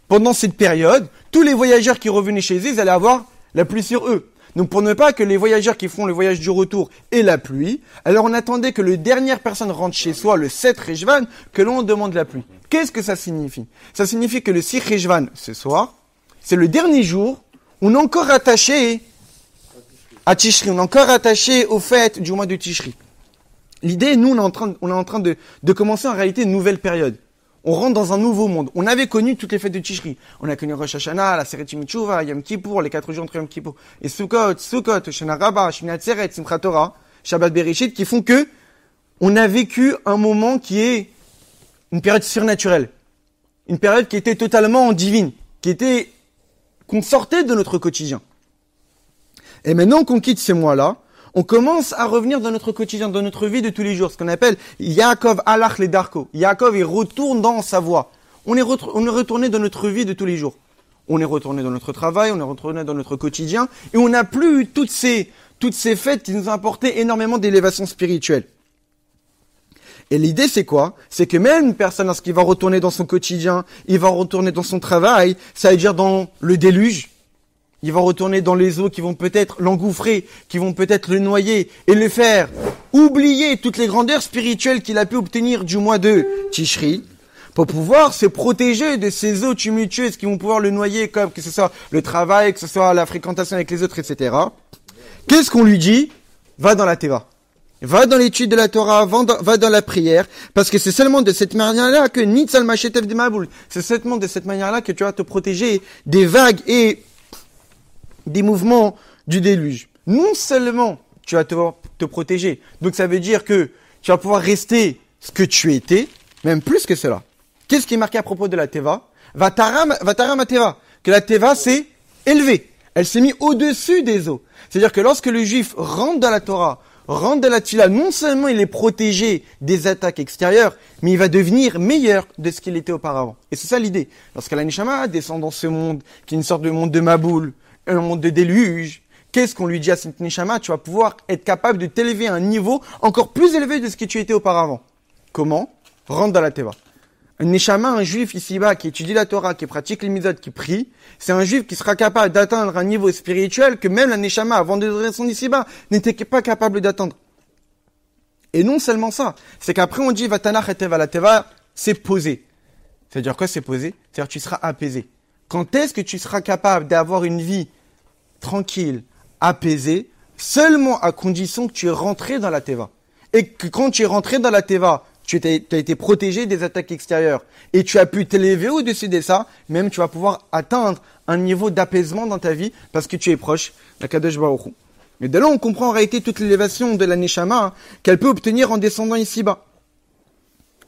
pendant cette période, tous les voyageurs qui revenaient chez eux, ils allaient avoir la pluie sur eux. Donc pour ne pas que les voyageurs qui font le voyage du retour aient la pluie, alors on attendait que le dernière personne rentre chez soi le 7 Cheshvan, que l'on demande la pluie. Qu'est-ce que ça signifie? Ça signifie que le 6 Cheshvan, ce soir, c'est le dernier jour, on est encore attaché à Tishri, on est encore attaché au fait du mois de Tishri. L'idée, nous, on est en train de commencer en réalité une nouvelle période. On rentre dans un nouveau monde. On avait connu toutes les fêtes de Tishri. On a connu Rosh Hashanah, la Seret Mitzvah, Yom Kippour, les 4 jours entre Yom Kippour, et Sukkot, Shana Rabbah, Shmini Atzeret, Simchat Torah, Shabbat Bereshit, qui font que on a vécu un moment qui est une période surnaturelle. Une période qui était totalement divine, qu'on sortait de notre quotidien. Et maintenant qu'on quitte ces mois-là, on commence à revenir dans notre quotidien, dans notre vie de tous les jours, ce qu'on appelle Yaakov Alach le Darko. Yaakov, il retourne dans sa voie. On est retourné dans notre vie de tous les jours. On est retourné dans notre travail, on est retourné dans notre quotidien, et on n'a plus eu toutes ces fêtes qui nous ont apporté énormément d'élévation spirituelle. Et l'idée, c'est quoi? C'est que même une personne, lorsqu'il va retourner dans son quotidien, il va retourner dans son travail, ça veut dire dans le déluge, il va retourner dans les eaux qui vont peut-être l'engouffrer, qui vont peut-être le noyer et le faire oublier toutes les grandeurs spirituelles qu'il a pu obtenir du mois de Tishri, pour pouvoir se protéger de ces eaux tumultueuses qui vont pouvoir le noyer, comme que ce soit le travail, que ce soit la fréquentation avec les autres, etc. Qu'est-ce qu'on lui dit? Va dans la Teva. Va dans l'étude de la Torah, va dans la prière, parce que c'est seulement de cette manière-là que Nitzal Machetev de Maboul, c'est seulement de cette manière-là que tu vas te protéger des vagues et des mouvements du déluge. Non seulement tu vas te protéger, donc ça veut dire que tu vas pouvoir rester ce que tu étais, même plus que cela. Qu'est-ce qui est marqué à propos de la Teva? Vataram Teva, que la Teva s'est élevée, elle s'est mise au-dessus des eaux. C'est-à-dire que lorsque le juif rentre dans la Torah, rentre dans la Tfila, non seulement il est protégé des attaques extérieures, mais il va devenir meilleur de ce qu'il était auparavant. Et c'est ça l'idée. Lorsque la Neshama descend dans ce monde, qui est une sorte de monde de Maboul, un monde de déluge, qu'est-ce qu'on lui dit à cette Neshama? Tu vas pouvoir être capable de t'élever à un niveau encore plus élevé de ce que tu étais auparavant. Comment? Rentre dans la Teva. Un Neshama, un juif ici-bas qui étudie la Torah, qui pratique les mitzvot, qui prie, c'est un juif qui sera capable d'atteindre un niveau spirituel que même la Neshama, avant de descendre ici-bas, n'était pas capable d'atteindre. Et non seulement ça, c'est qu'après on dit Vatanach et Teva. La Teva, c'est posé. C'est-à-dire quoi, c'est posé? C'est-à-dire que tu seras apaisé. Quand est-ce que tu seras capable d'avoir une vie tranquille, apaisée, seulement à condition que tu es rentré dans la Teva. Et que quand tu es rentré dans la Teva, tu as été protégé des attaques extérieures. Et tu as pu t'élever au-dessus de ça, même tu vas pouvoir atteindre un niveau d'apaisement dans ta vie parce que tu es proche d'Akadosh Baruch Hu. Mais de là, on comprend en réalité toute l'élévation de la Neshama qu'elle peut obtenir en descendant ici-bas.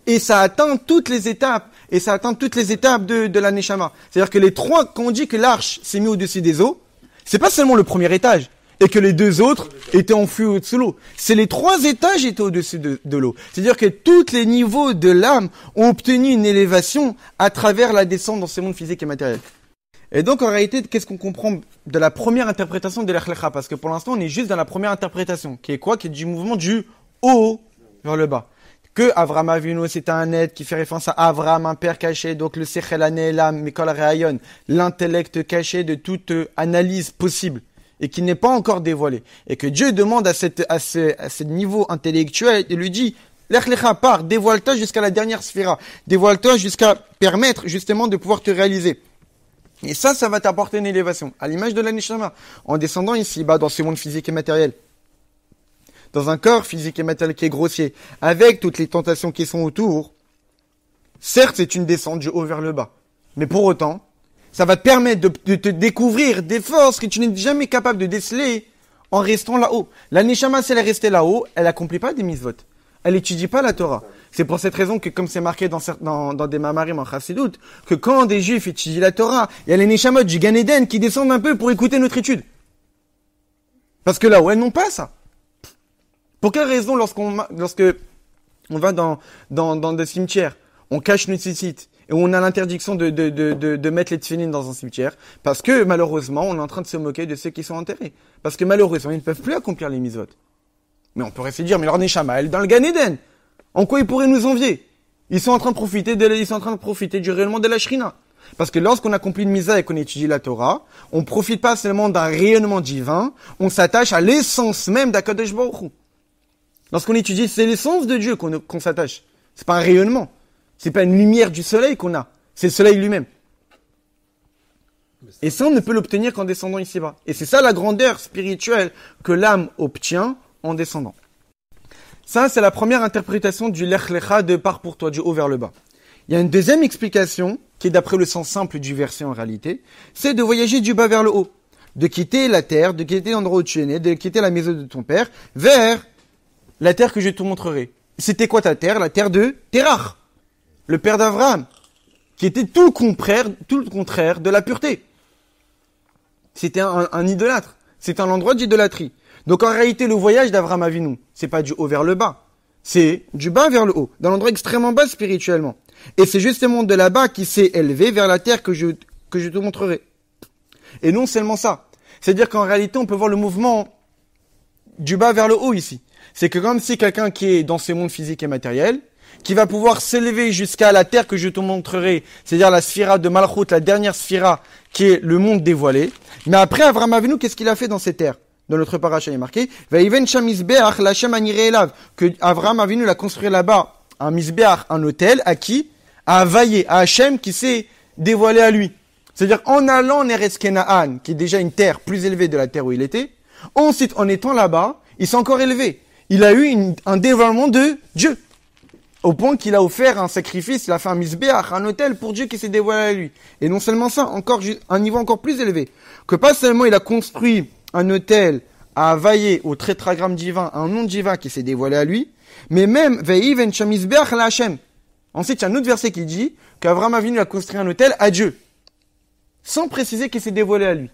Et ça atteint toutes les étapes, de la Neshama. C'est-à-dire que les trois, quand on dit que l'arche s'est mise au-dessus des eaux, c'est pas seulement le premier étage, et que les deux autres étaient enfouis au-dessus de l'eau. C'est les 3 étages étaient au-dessus de l'eau. C'est-à-dire que tous les niveaux de l'âme ont obtenu une élévation à travers la descente dans ce monde physique et matériel. Et donc, en réalité, qu'est-ce qu'on comprend de la première interprétation de l'Echlecha? Parce que pour l'instant, on est juste dans la première interprétation, qui est quoi? Qui est du mouvement du haut vers le bas. Que Avram Avinu, c'est un être qui fait référence à Avram, un père caché, donc le Sechel Anelam, Mikol Rehayon, l'intellect caché de toute analyse possible. et qui n'est pas encore dévoilé. Et que Dieu demande à ce niveau intellectuel, il lui dit, Lech lecha, pars, dévoile-toi jusqu'à la dernière sphira. Dévoile-toi jusqu'à permettre justement de pouvoir te réaliser. Et ça va t'apporter une élévation. À l'image de la Neshama. En descendant ici, dans ce monde physique et matériel. Dans un corps physique et matériel qui est grossier. Avec toutes les tentations qui sont autour. Certes, c'est une descente du haut vers le bas. Mais pour autant, ça va te permettre de te découvrir des forces que tu n'es jamais capable de déceler en restant là-haut. La Neshama, si elle est restée là-haut, elle accomplit pas des mitzvot. Elle étudie pas la Torah. C'est pour cette raison que, comme c'est marqué dans des mamarim en Chassidut, que quand des Juifs étudient la Torah, il y a les Neshamot du Gan Eden qui descendent un peu pour écouter notre étude. Parce que là-haut, elles n'ont pas ça. Pour quelle raison, lorsque on va dans des cimetières, on cache nos tzitzit, et on a l'interdiction de mettre les tefillin dans un cimetière, parce que, malheureusement, on est en train de se moquer de ceux qui sont enterrés. Parce que, malheureusement, ils ne peuvent plus accomplir les mitzvot. Mais on pourrait se dire, mais leur Neshama, elle est dans le Gan Eden. En quoi ils pourraient nous envier? Ils sont en train de profiter du rayonnement de la Shrina. Parce que lorsqu'on accomplit une misa et qu'on étudie la Torah, on profite pas seulement d'un rayonnement divin, on s'attache à l'essence même d'Akadosh Baruch Hu. Lorsqu'on étudie, c'est l'essence de Dieu qu'on s'attache. C'est pas un rayonnement. C'est pas une lumière du soleil qu'on a. C'est le soleil lui-même. Et ça, on ne peut l'obtenir qu'en descendant ici-bas. Et c'est ça la grandeur spirituelle que l'âme obtient en descendant. Ça, c'est la première interprétation du Lech Lecha de part pour toi, du haut vers le bas. Il y a une deuxième explication, qui est d'après le sens simple du verset en réalité, c'est de voyager du bas vers le haut. De quitter la terre, de quitter l'endroit où tu es né, de quitter la maison de ton père, vers la terre que je te montrerai. C'était quoi ta terre? La terre de Terach, le père d'Abraham, qui était tout le contraire de la pureté. C'était un idolâtre. C'était un endroit d'idolâtrie. Donc en réalité, le voyage d'Avraham Avinu, c'est pas du haut vers le bas. C'est du bas vers le haut, dans l'endroit extrêmement bas spirituellement. Et c'est justement de là-bas qu'il s'est élevé vers la terre que je te montrerai. Et non seulement ça. C'est-à-dire qu'en réalité, on peut voir le mouvement du bas vers le haut ici. C'est que comme si quelqu'un qui est dans ce monde physique et matériel, qui va pouvoir s'élever jusqu'à la terre que je te montrerai, c'est-à-dire la sphira de Malchut, la dernière sphira, qui est le monde dévoilé. Mais après, Avraham Avinu, qu'est-ce qu'il a fait dans ces terres? Dans notre paracha, il est marqué, que Avraham Avinu l'a construit là-bas, un misbeach, un autel, à qui? À Havaïe, à Hachem, qui s'est dévoilé à lui. C'est-à-dire, en allant en Eretz Kenaan, qui est déjà une terre plus élevée de la terre où il était, ensuite, en étant là-bas, il s'est encore élevé. Il a eu un dévoilement de Dieu. Au point qu'il a offert un sacrifice, il a fait un misbeach, un autel pour Dieu qui s'est dévoilé à lui. Et non seulement ça, encore un niveau encore plus élevé. Que pas seulement il a construit un autel à Havaïe au tétragramme divin, un nom divin qui s'est dévoilé à lui, mais même Veiven Shamisbeach la Hashem. Ensuite, il y a un autre verset qui dit qu'Avraham Avinu a construit un autel à Dieu, sans préciser qu'il s'est dévoilé à lui.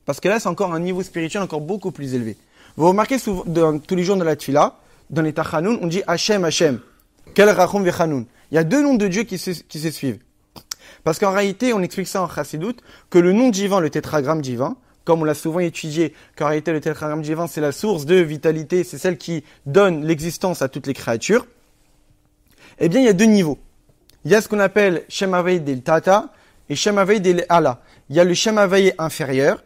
Parce que là, c'est encore un niveau spirituel encore beaucoup plus élevé. Vous remarquez tous les jours de la Tfila, dans les Tachanoun, on dit Hashem, Hashem. Kel Rachum Vechanoun. Il y a deux noms de Dieu qui se suivent. Parce qu'en réalité, on explique ça en Chassidut, que le nom divin, le tétragramme divin, comme on l'a souvent étudié, qu'en réalité le tétragramme divin, c'est la source de vitalité, c'est celle qui donne l'existence à toutes les créatures. Eh bien, il y a deux niveaux. Il y a ce qu'on appelle Shem Havai del Tata et Shem Havai del Allah. Il y a le Shem Havai inférieur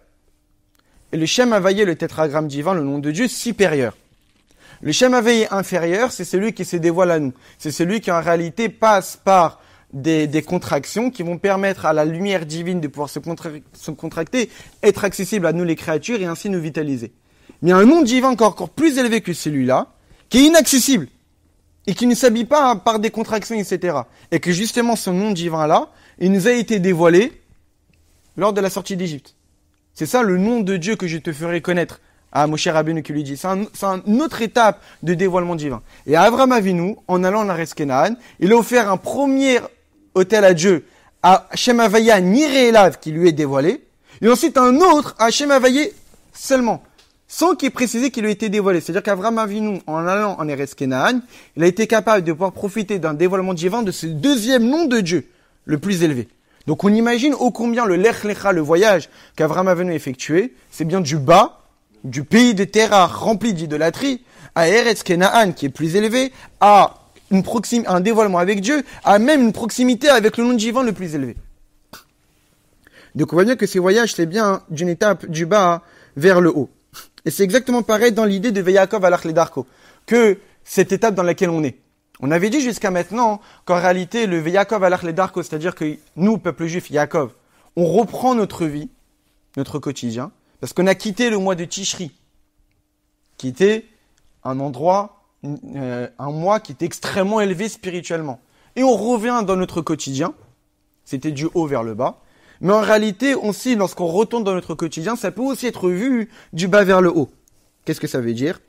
et le Shem Havai, le tétragramme divin, le nom de Dieu supérieur. Le Shem Havai inférieur, c'est celui qui se dévoile à nous. C'est celui qui en réalité passe par des contractions qui vont permettre à la lumière divine de pouvoir se contracter, être accessible à nous les créatures et ainsi nous vitaliser. Mais il y a un nom divin encore plus élevé que celui-là, qui est inaccessible et qui ne s'habille pas par des contractions, etc. Et que justement ce nom divin-là, il nous a été dévoilé lors de la sortie d'Égypte. C'est ça le nom de Dieu que je te ferai connaître à Moshe Rabbeinu qui lui dit. C'est une autre étape de dévoilement divin. Et à Avraham Avinu, en allant en Eretz Kenaan, il a offert un premier autel à Dieu, à Shem Havaya Nireh Elav qui lui est dévoilé, et ensuite un autre à Shem Havaya seulement, sans qu'il ait précisé qu'il lui a été dévoilé. C'est-à-dire qu'Avraham Avinu, en allant en Eretz Kenaan, il a été capable de pouvoir profiter d'un dévoilement divin de ce deuxième nom de Dieu, le plus élevé. Donc on imagine ô combien le Lech Lecha, le voyage qu'Avraham Avinu a effectué, c'est bien du bas, du pays de Terah rempli d'idolâtrie, à Eretz Kenaan qui est plus élevé, à un dévoilement avec Dieu, à même une proximité avec le nom divin le plus élevé. Donc on voit bien que ces voyages, c'est bien d'une étape du bas vers le haut. Et c'est exactement pareil dans l'idée de Veyakov alach ledarko, que cette étape dans laquelle on est. On avait dit jusqu'à maintenant qu'en réalité, le Veyakov alach ledarko, c'est-à-dire que nous, peuple juif, Yaakov, on reprend notre vie, notre quotidien, parce qu'on a quitté le mois de Tishri, qui était un endroit, un mois qui était extrêmement élevé spirituellement. Et on revient dans notre quotidien, c'était du haut vers le bas, mais en réalité, aussi, lorsqu'on retourne dans notre quotidien, ça peut aussi être vu du bas vers le haut. Qu'est-ce que ça veut dire?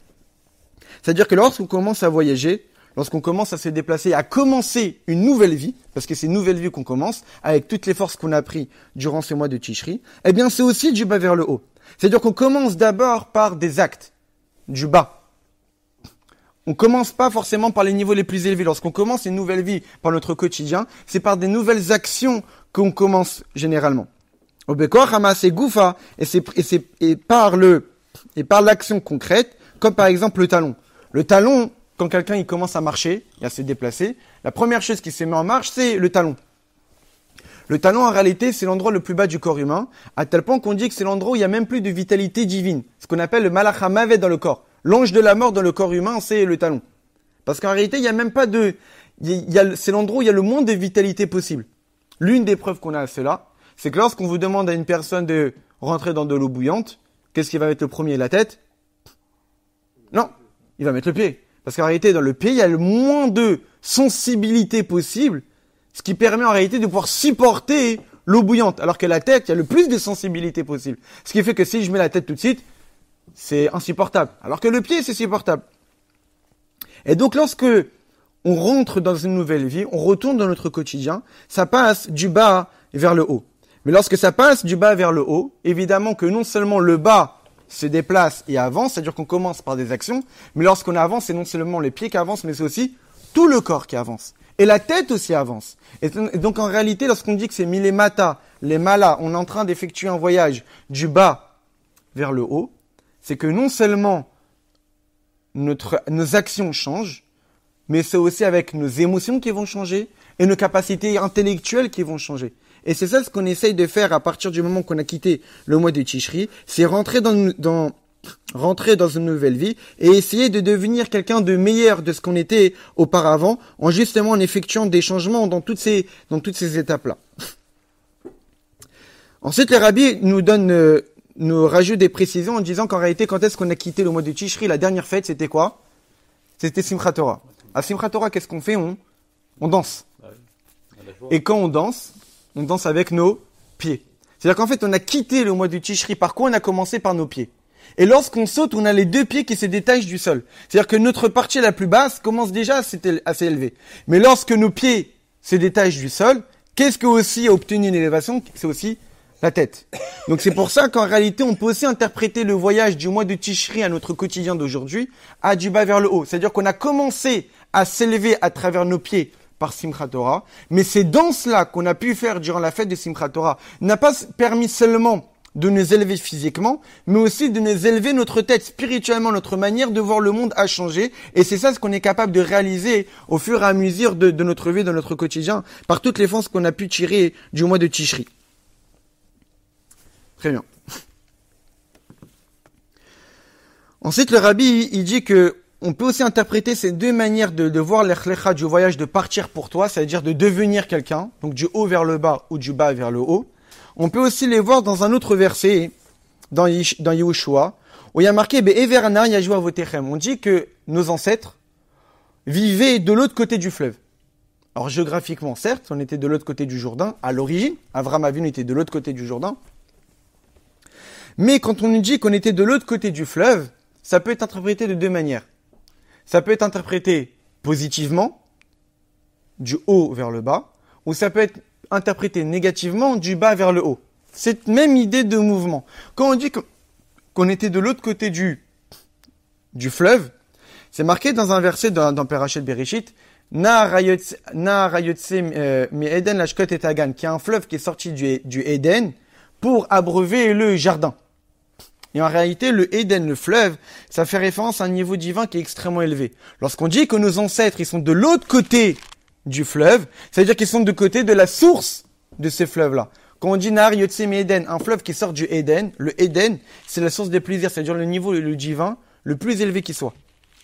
C'est-à-dire que lorsqu'on commence à voyager, lorsqu'on commence à se déplacer, à commencer une nouvelle vie, parce que c'est une nouvelle vie qu'on commence, avec toutes les forces qu'on a prises durant ce mois de Tishri, eh bien c'est aussi du bas vers le haut. C'est-à-dire qu'on commence d'abord par des actes, du bas. On commence pas forcément par les niveaux les plus élevés. Lorsqu'on commence une nouvelle vie par notre quotidien, c'est par des nouvelles actions qu'on commence généralement. Au Bekor, Hamas et Goufa, et par l'action concrète, comme par exemple le talon. Le talon, quand quelqu'un il commence à marcher et à se déplacer, la première chose qui se met en marche, c'est le talon. Le talon, en réalité, c'est l'endroit le plus bas du corps humain, à tel point qu'on dit que c'est l'endroit où il n'y a même plus de vitalité divine. Ce qu'on appelle le malach hamavet dans le corps. L'ange de la mort dans le corps humain, c'est le talon. Parce qu'en réalité, il n'y a même pas c'est l'endroit où il y a le moins de vitalité possible. L'une des preuves qu'on a à cela, c'est que lorsqu'on vous demande à une personne de rentrer dans de l'eau bouillante, qu'est-ce qui va mettre le premier? La tête? Non, il va mettre le pied. Parce qu'en réalité, dans le pied, il y a le moins de sensibilité possible, ce qui permet en réalité de pouvoir supporter l'eau bouillante. Alors que la tête, il y a le plus de sensibilité possible. Ce qui fait que si je mets la tête tout de suite, c'est insupportable. Alors que le pied, c'est supportable. Et donc, lorsque on rentre dans une nouvelle vie, on retourne dans notre quotidien, ça passe du bas vers le haut. Mais lorsque ça passe du bas vers le haut, évidemment que non seulement le bas se déplace et avance, c'est-à-dire qu'on commence par des actions, mais lorsqu'on avance, c'est non seulement les pieds qui avancent, mais c'est aussi tout le corps qui avance. Et la tête aussi avance. Et donc, en réalité, lorsqu'on dit que c'est milémata, les malas, on est en train d'effectuer un voyage du bas vers le haut, c'est que non seulement nos actions changent, mais c'est aussi avec nos émotions qui vont changer et nos capacités intellectuelles qui vont changer. Et c'est ça ce qu'on essaye de faire à partir du moment qu'on a quitté le mois de Tishri, c'est rentrer dans une nouvelle vie et essayer de devenir quelqu'un de meilleur de ce qu'on était auparavant, en effectuant des changements dans toutes ces étapes-là. Ensuite, les rabbis nous rajoutent des précisions en disant qu'en réalité, quand est-ce qu'on a quitté le mois de Tishri, la dernière fête, c'était quoi? C'était Simchat Torah. À Simchat Torah, qu'est-ce qu'on fait? On danse. Et quand on danse avec nos pieds. C'est-à-dire qu'en fait, on a quitté le mois de Tishri. Par quoi on a commencé? Par nos pieds. Et lorsqu'on saute, on a les deux pieds qui se détachent du sol. C'est-à-dire que notre partie la plus basse commence déjà à s'élever. Mais lorsque nos pieds se détachent du sol, qu'est-ce que aussi a obtenu une élévation? C'est aussi la tête. Donc c'est pour ça qu'en réalité, on peut aussi interpréter le voyage du mois de Tishri à notre quotidien d'aujourd'hui à du bas vers le haut. C'est-à-dire qu'on a commencé à s'élever à travers nos pieds par Simchat Torah, mais ces danses-là qu'on a pu faire durant la fête de Simchat Torah n'a pas permis seulement de nous élever physiquement, mais aussi de nous élever notre tête spirituellement, notre manière de voir le monde a changé, et c'est ça ce qu'on est capable de réaliser au fur et à mesure de notre vie, de notre quotidien, par toutes les forces qu'on a pu tirer du mois de Tishri. Très bien. Ensuite, le rabbi, il dit que on peut aussi interpréter ces deux manières de voir l'echlecha du voyage de partir pour toi, c'est-à-dire de devenir quelqu'un, donc du haut vers le bas ou du bas vers le haut. On peut aussi les voir dans un autre verset, dans Yehoshua, où il y a marqué « Be'everna yajua votechem ». On dit que nos ancêtres vivaient de l'autre côté du fleuve. Alors géographiquement, certes, on était de l'autre côté du Jourdain, à l'origine, Avraham Avinu était de l'autre côté du Jourdain. Mais quand on nous dit qu'on était de l'autre côté du fleuve, ça peut être interprété de deux manières. Ça peut être interprété positivement, du haut vers le bas, ou ça peut être interprété négativement, du bas vers le haut. Cette même idée de mouvement. Quand on dit qu'on était de l'autre côté du fleuve, c'est marqué dans un verset dans Perashet Bereshit, Na rayotse mi Eden lashkot et Hagan, qui est un fleuve qui est sorti du Éden pour abreuver le jardin. Et en réalité, le Éden, le fleuve, ça fait référence à un niveau divin qui est extrêmement élevé. Lorsqu'on dit que nos ancêtres, ils sont de l'autre côté du fleuve, ça veut dire qu'ils sont de côté de la source de ces fleuves-là. Quand on dit Nahar Yotse Eden, un fleuve qui sort du Eden, le Eden, c'est la source des plaisirs, c'est-à-dire le niveau le divin le plus élevé qui soit.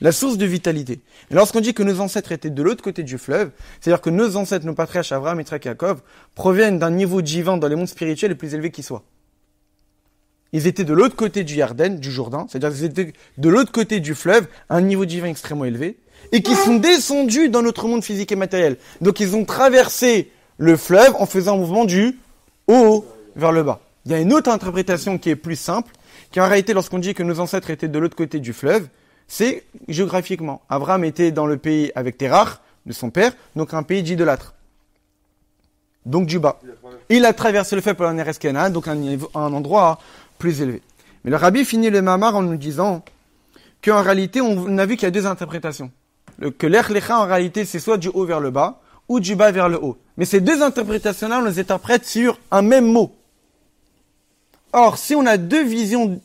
La source de vitalité. Et lorsqu'on dit que nos ancêtres étaient de l'autre côté du fleuve, c'est-à-dire que nos ancêtres, nos patriarches Abraham, Yitzhak, Yaakov, proviennent d'un niveau divin dans les mondes spirituels le plus élevé qui soit. Ils étaient de l'autre côté du Yarden, du Jourdain, c'est-à-dire qu'ils étaient de l'autre côté du fleuve, un niveau divin extrêmement élevé, et qui sont descendus dans notre monde physique et matériel. Donc ils ont traversé le fleuve en faisant un mouvement du haut vers le bas. Il y a une autre interprétation qui est plus simple, qui en réalité, lorsqu'on dit que nos ancêtres étaient de l'autre côté du fleuve, c'est géographiquement. Abraham était dans le pays avec Terach, de son père, donc un pays d'idolâtres. Donc du bas. Il a traversé le fleuve pour l'Eretz Canaan, donc un endroit plus élevé. Mais le rabbi finit le mamar en nous disant qu'en réalité, on a vu qu'il y a deux interprétations. Que l'Ech Lecha, en réalité, c'est soit du haut vers le bas, ou du bas vers le haut. Mais ces deux interprétations-là, on les interprète sur un même mot. Or, si on a deux visions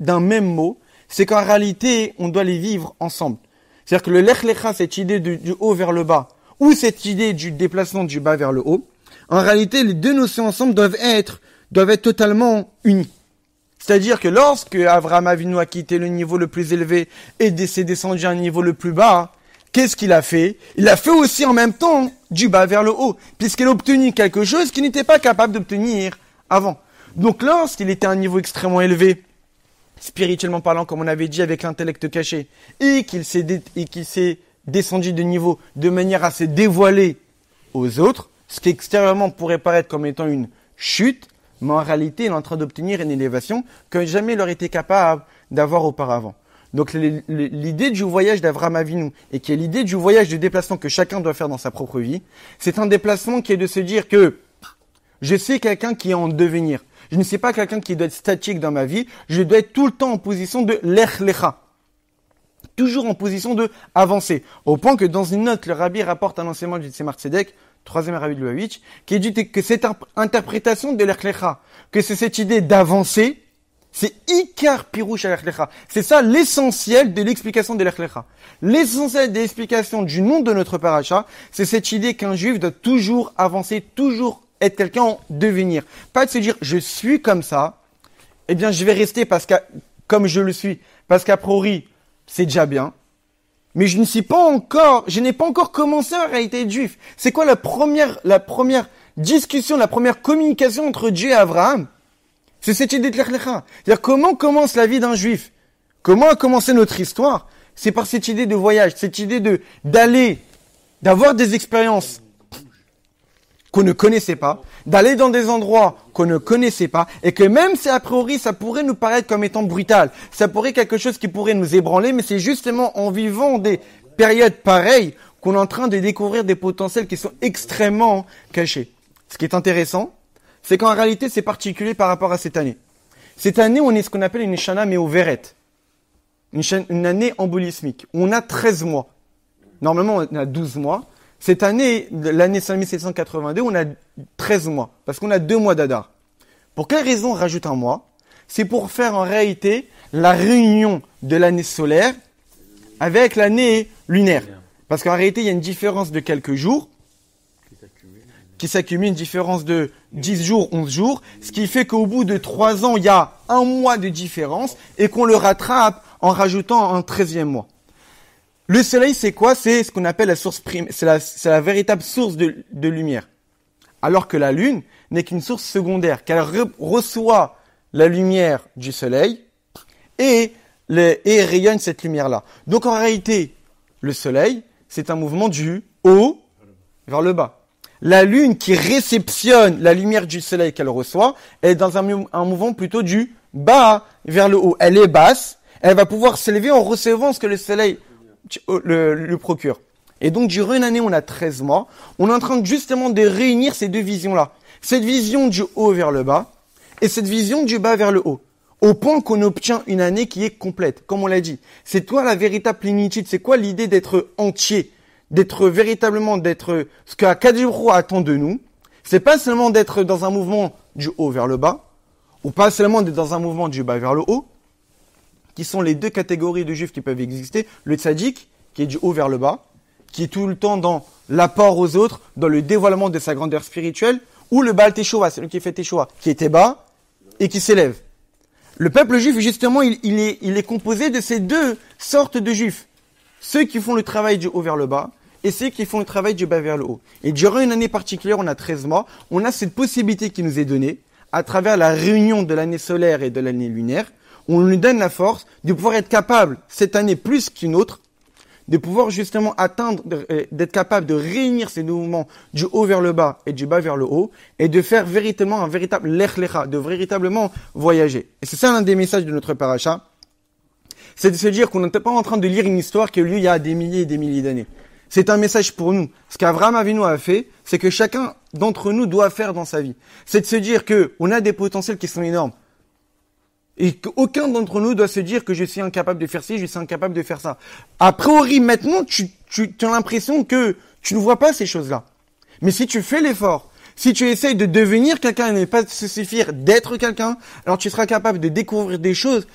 d'un même mot, c'est qu'en réalité, on doit les vivre ensemble. C'est-à-dire que le Lech Lecha, cette idée du haut vers le bas, ou cette idée du déplacement du bas vers le haut, en réalité, les deux notions ensemble doivent être totalement unies. C'est-à-dire que lorsque Abraham Avinu a quitté le niveau le plus élevé et s'est descendu à un niveau le plus bas, qu'est-ce qu'il a fait? Il a fait aussi en même temps du bas vers le haut, puisqu'il a obtenu quelque chose qu'il n'était pas capable d'obtenir avant. Donc lorsqu'il était à un niveau extrêmement élevé, spirituellement parlant, comme on avait dit, avec l'intellect caché, et qu'il s'est descendu de niveau de manière à se dévoiler aux autres, ce qui extérieurement pourrait paraître comme étant une chute, mais en réalité, il est en train d'obtenir une élévation que jamais il aurait été capable d'avoir auparavant. Donc l'idée du voyage d'Avraham Avinu, et qui est l'idée du voyage de déplacement que chacun doit faire dans sa propre vie, c'est un déplacement qui est de se dire que je suis quelqu'un qui est en devenir. Je ne suis pas quelqu'un qui doit être statique dans ma vie, je dois être tout le temps en position de l'Ech Lecha. Toujours en position de avancer. Au point que dans une note, le rabbi rapporte un enseignement du Tzemar Tzedek, troisième rabbi de Lubavitch, qui dit que cette interprétation de l'Ech Lecha, que c'est cette idée d'avancer, c'est Ikar Pirouche à l'Ech Lecha. C'est ça l'essentiel de l'explication de l'Ech Lecha. L'essentiel de l'explication du nom de notre paracha, c'est cette idée qu'un juif doit toujours avancer, toujours être quelqu'un en devenir. Pas de se dire, je suis comme ça, eh bien je vais rester comme je le suis, parce qu'a priori, c'est déjà bien. Mais je n'ai pas encore commencé en réalité à être juif. C'est quoi la première discussion, la première communication entre Dieu et Abraham? C'est cette idée de l'Ech Lecha. C'est-à-dire, comment commence la vie d'un juif? Comment a commencé notre histoire? C'est par cette idée de voyage, cette idée d'avoir des expériences qu'on ne connaissait pas, d'aller dans des endroits qu'on ne connaissait pas, et que même si a priori ça pourrait nous paraître comme étant brutal, ça pourrait quelque chose qui pourrait nous ébranler, mais c'est justement en vivant des périodes pareilles qu'on est en train de découvrir des potentiels qui sont extrêmement cachés. Ce qui est intéressant, c'est qu'en réalité c'est particulier par rapport à cette année. Cette année, on est ce qu'on appelle une Shana Meoveret, une année embolismique, où on a 13 mois. Normalement, on a 12 mois. Cette année, l'année 5782, on a 13 mois, parce qu'on a 2 mois d'Adar. Pour quelle raison on rajoute un mois? C'est pour faire en réalité la réunion de l'année solaire avec l'année lunaire. Parce qu'en réalité, il y a une différence de quelques jours, qui s'accumule, une différence de 10 jours, 11 jours, ce qui fait qu'au bout de 3 ans, il y a 1 mois de différence, et qu'on le rattrape en rajoutant un 13e mois. Le soleil, c'est quoi? C'est ce qu'on appelle la source prime. C'est la véritable source de lumière. Alors que la lune n'est qu'une source secondaire, qu'elle reçoit la lumière du soleil et rayonne cette lumière-là. Donc en réalité, le soleil, c'est un mouvement du haut vers le bas. La lune qui réceptionne la lumière du soleil qu'elle reçoit, elle est dans un mouvement plutôt du bas vers le haut. Elle est basse, elle va pouvoir s'élever en recevant ce que le soleil le procure. Et donc, durant une année, on a 13 mois. On est en train justement de réunir ces deux visions-là. Cette vision du haut vers le bas et cette vision du bas vers le haut. Au point qu'on obtient une année qui est complète. Comme on l'a dit. C'est quoi la véritable plénitude? C'est quoi l'idée d'être entier? D'être véritablement, ce qu'Akadosh Baruch Hu attend de nous. C'est pas seulement d'être dans un mouvement du haut vers le bas. Ou pas seulement d'être dans un mouvement du bas vers le haut. Qui sont les deux catégories de juifs qui peuvent exister. Le tzaddik, qui est du haut vers le bas, qui est tout le temps dans l'apport aux autres, dans le dévoilement de sa grandeur spirituelle, ou le Baal Teshuva, celui qui fait Teshuva, qui était bas et qui s'élève. Le peuple juif, justement, il est composé de ces deux sortes de juifs. Ceux qui font le travail du haut vers le bas et ceux qui font le travail du bas vers le haut. Et durant une année particulière, on a 13 mois, on a cette possibilité qui nous est donnée, à travers la réunion de l'année solaire et de l'année lunaire, on nous donne la force de pouvoir être capable, cette année plus qu'une autre, de pouvoir justement d'être capable de réunir ces mouvements du haut vers le bas et du bas vers le haut, et de faire véritablement un véritable lech lecha, de véritablement voyager. Et c'est ça l'un des messages de notre paracha, c'est de se dire qu'on n'est pas en train de lire une histoire qui a eu lieu il y a des milliers et des milliers d'années. C'est un message pour nous. Ce qu'Avraham Avinu a fait, c'est que chacun d'entre nous doit faire dans sa vie. C'est de se dire que on a des potentiels qui sont énormes. Et qu'aucun d'entre nous doit se dire que je suis incapable de faire ci, je suis incapable de faire ça. A priori, maintenant, tu as l'impression que tu ne vois pas ces choses-là. Mais si tu fais l'effort, si tu essayes de devenir quelqu'un et ne pas se suffire d'être quelqu'un, alors tu seras capable de découvrir des choses,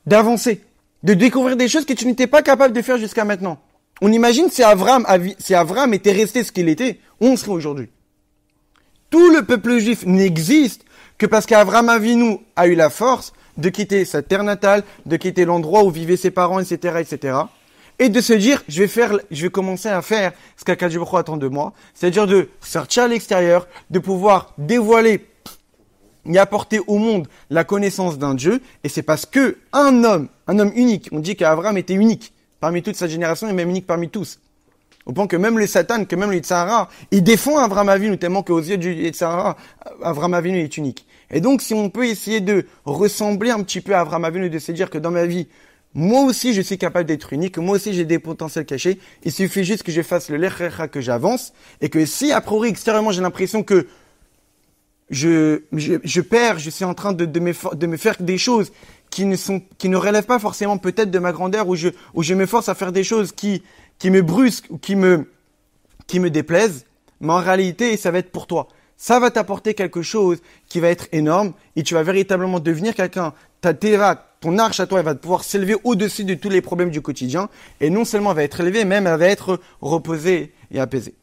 d'avancer, de découvrir des choses que tu n'étais pas capable de faire jusqu'à maintenant. On imagine si Avraham était resté ce qu'il était, où on serait aujourd'hui. Tout le peuple juif n'existe que parce qu'Avraham Avinu a eu la force de quitter sa terre natale, de quitter l'endroit où vivaient ses parents, etc., etc., et de se dire, je vais commencer à faire ce qu'Akadosh Baruch Hu attend de moi, c'est-à-dire de sortir à l'extérieur, de pouvoir dévoiler et apporter au monde la connaissance d'un Dieu, et c'est parce que un homme unique, on dit qu'Avraham était unique parmi toute sa génération et même unique parmi tous. Au point que même le Satan, que même le Yitzhara, il défend Avraham Avinu, tellement qu'aux yeux du Yitzhara, Avraham Avinu est unique. Et donc, si on peut essayer de ressembler un petit peu à Avraham Avinu, de se dire que dans ma vie, moi aussi je suis capable d'être unique, moi aussi j'ai des potentiels cachés, il suffit juste que je fasse le lecha, que j'avance, et que si a priori extérieurement j'ai l'impression que je perds, je suis en train de me faire des choses qui ne relèvent pas forcément peut-être de ma grandeur, où je me force à faire des choses qui me brusquent ou qui me déplaisent, mais en réalité, ça va être pour toi. Ça va t'apporter quelque chose qui va être énorme et tu vas véritablement devenir quelqu'un. Ton arche à toi, elle va pouvoir s'élever au-dessus de tous les problèmes du quotidien et non seulement elle va être élevée, même elle va être reposée et apaisée.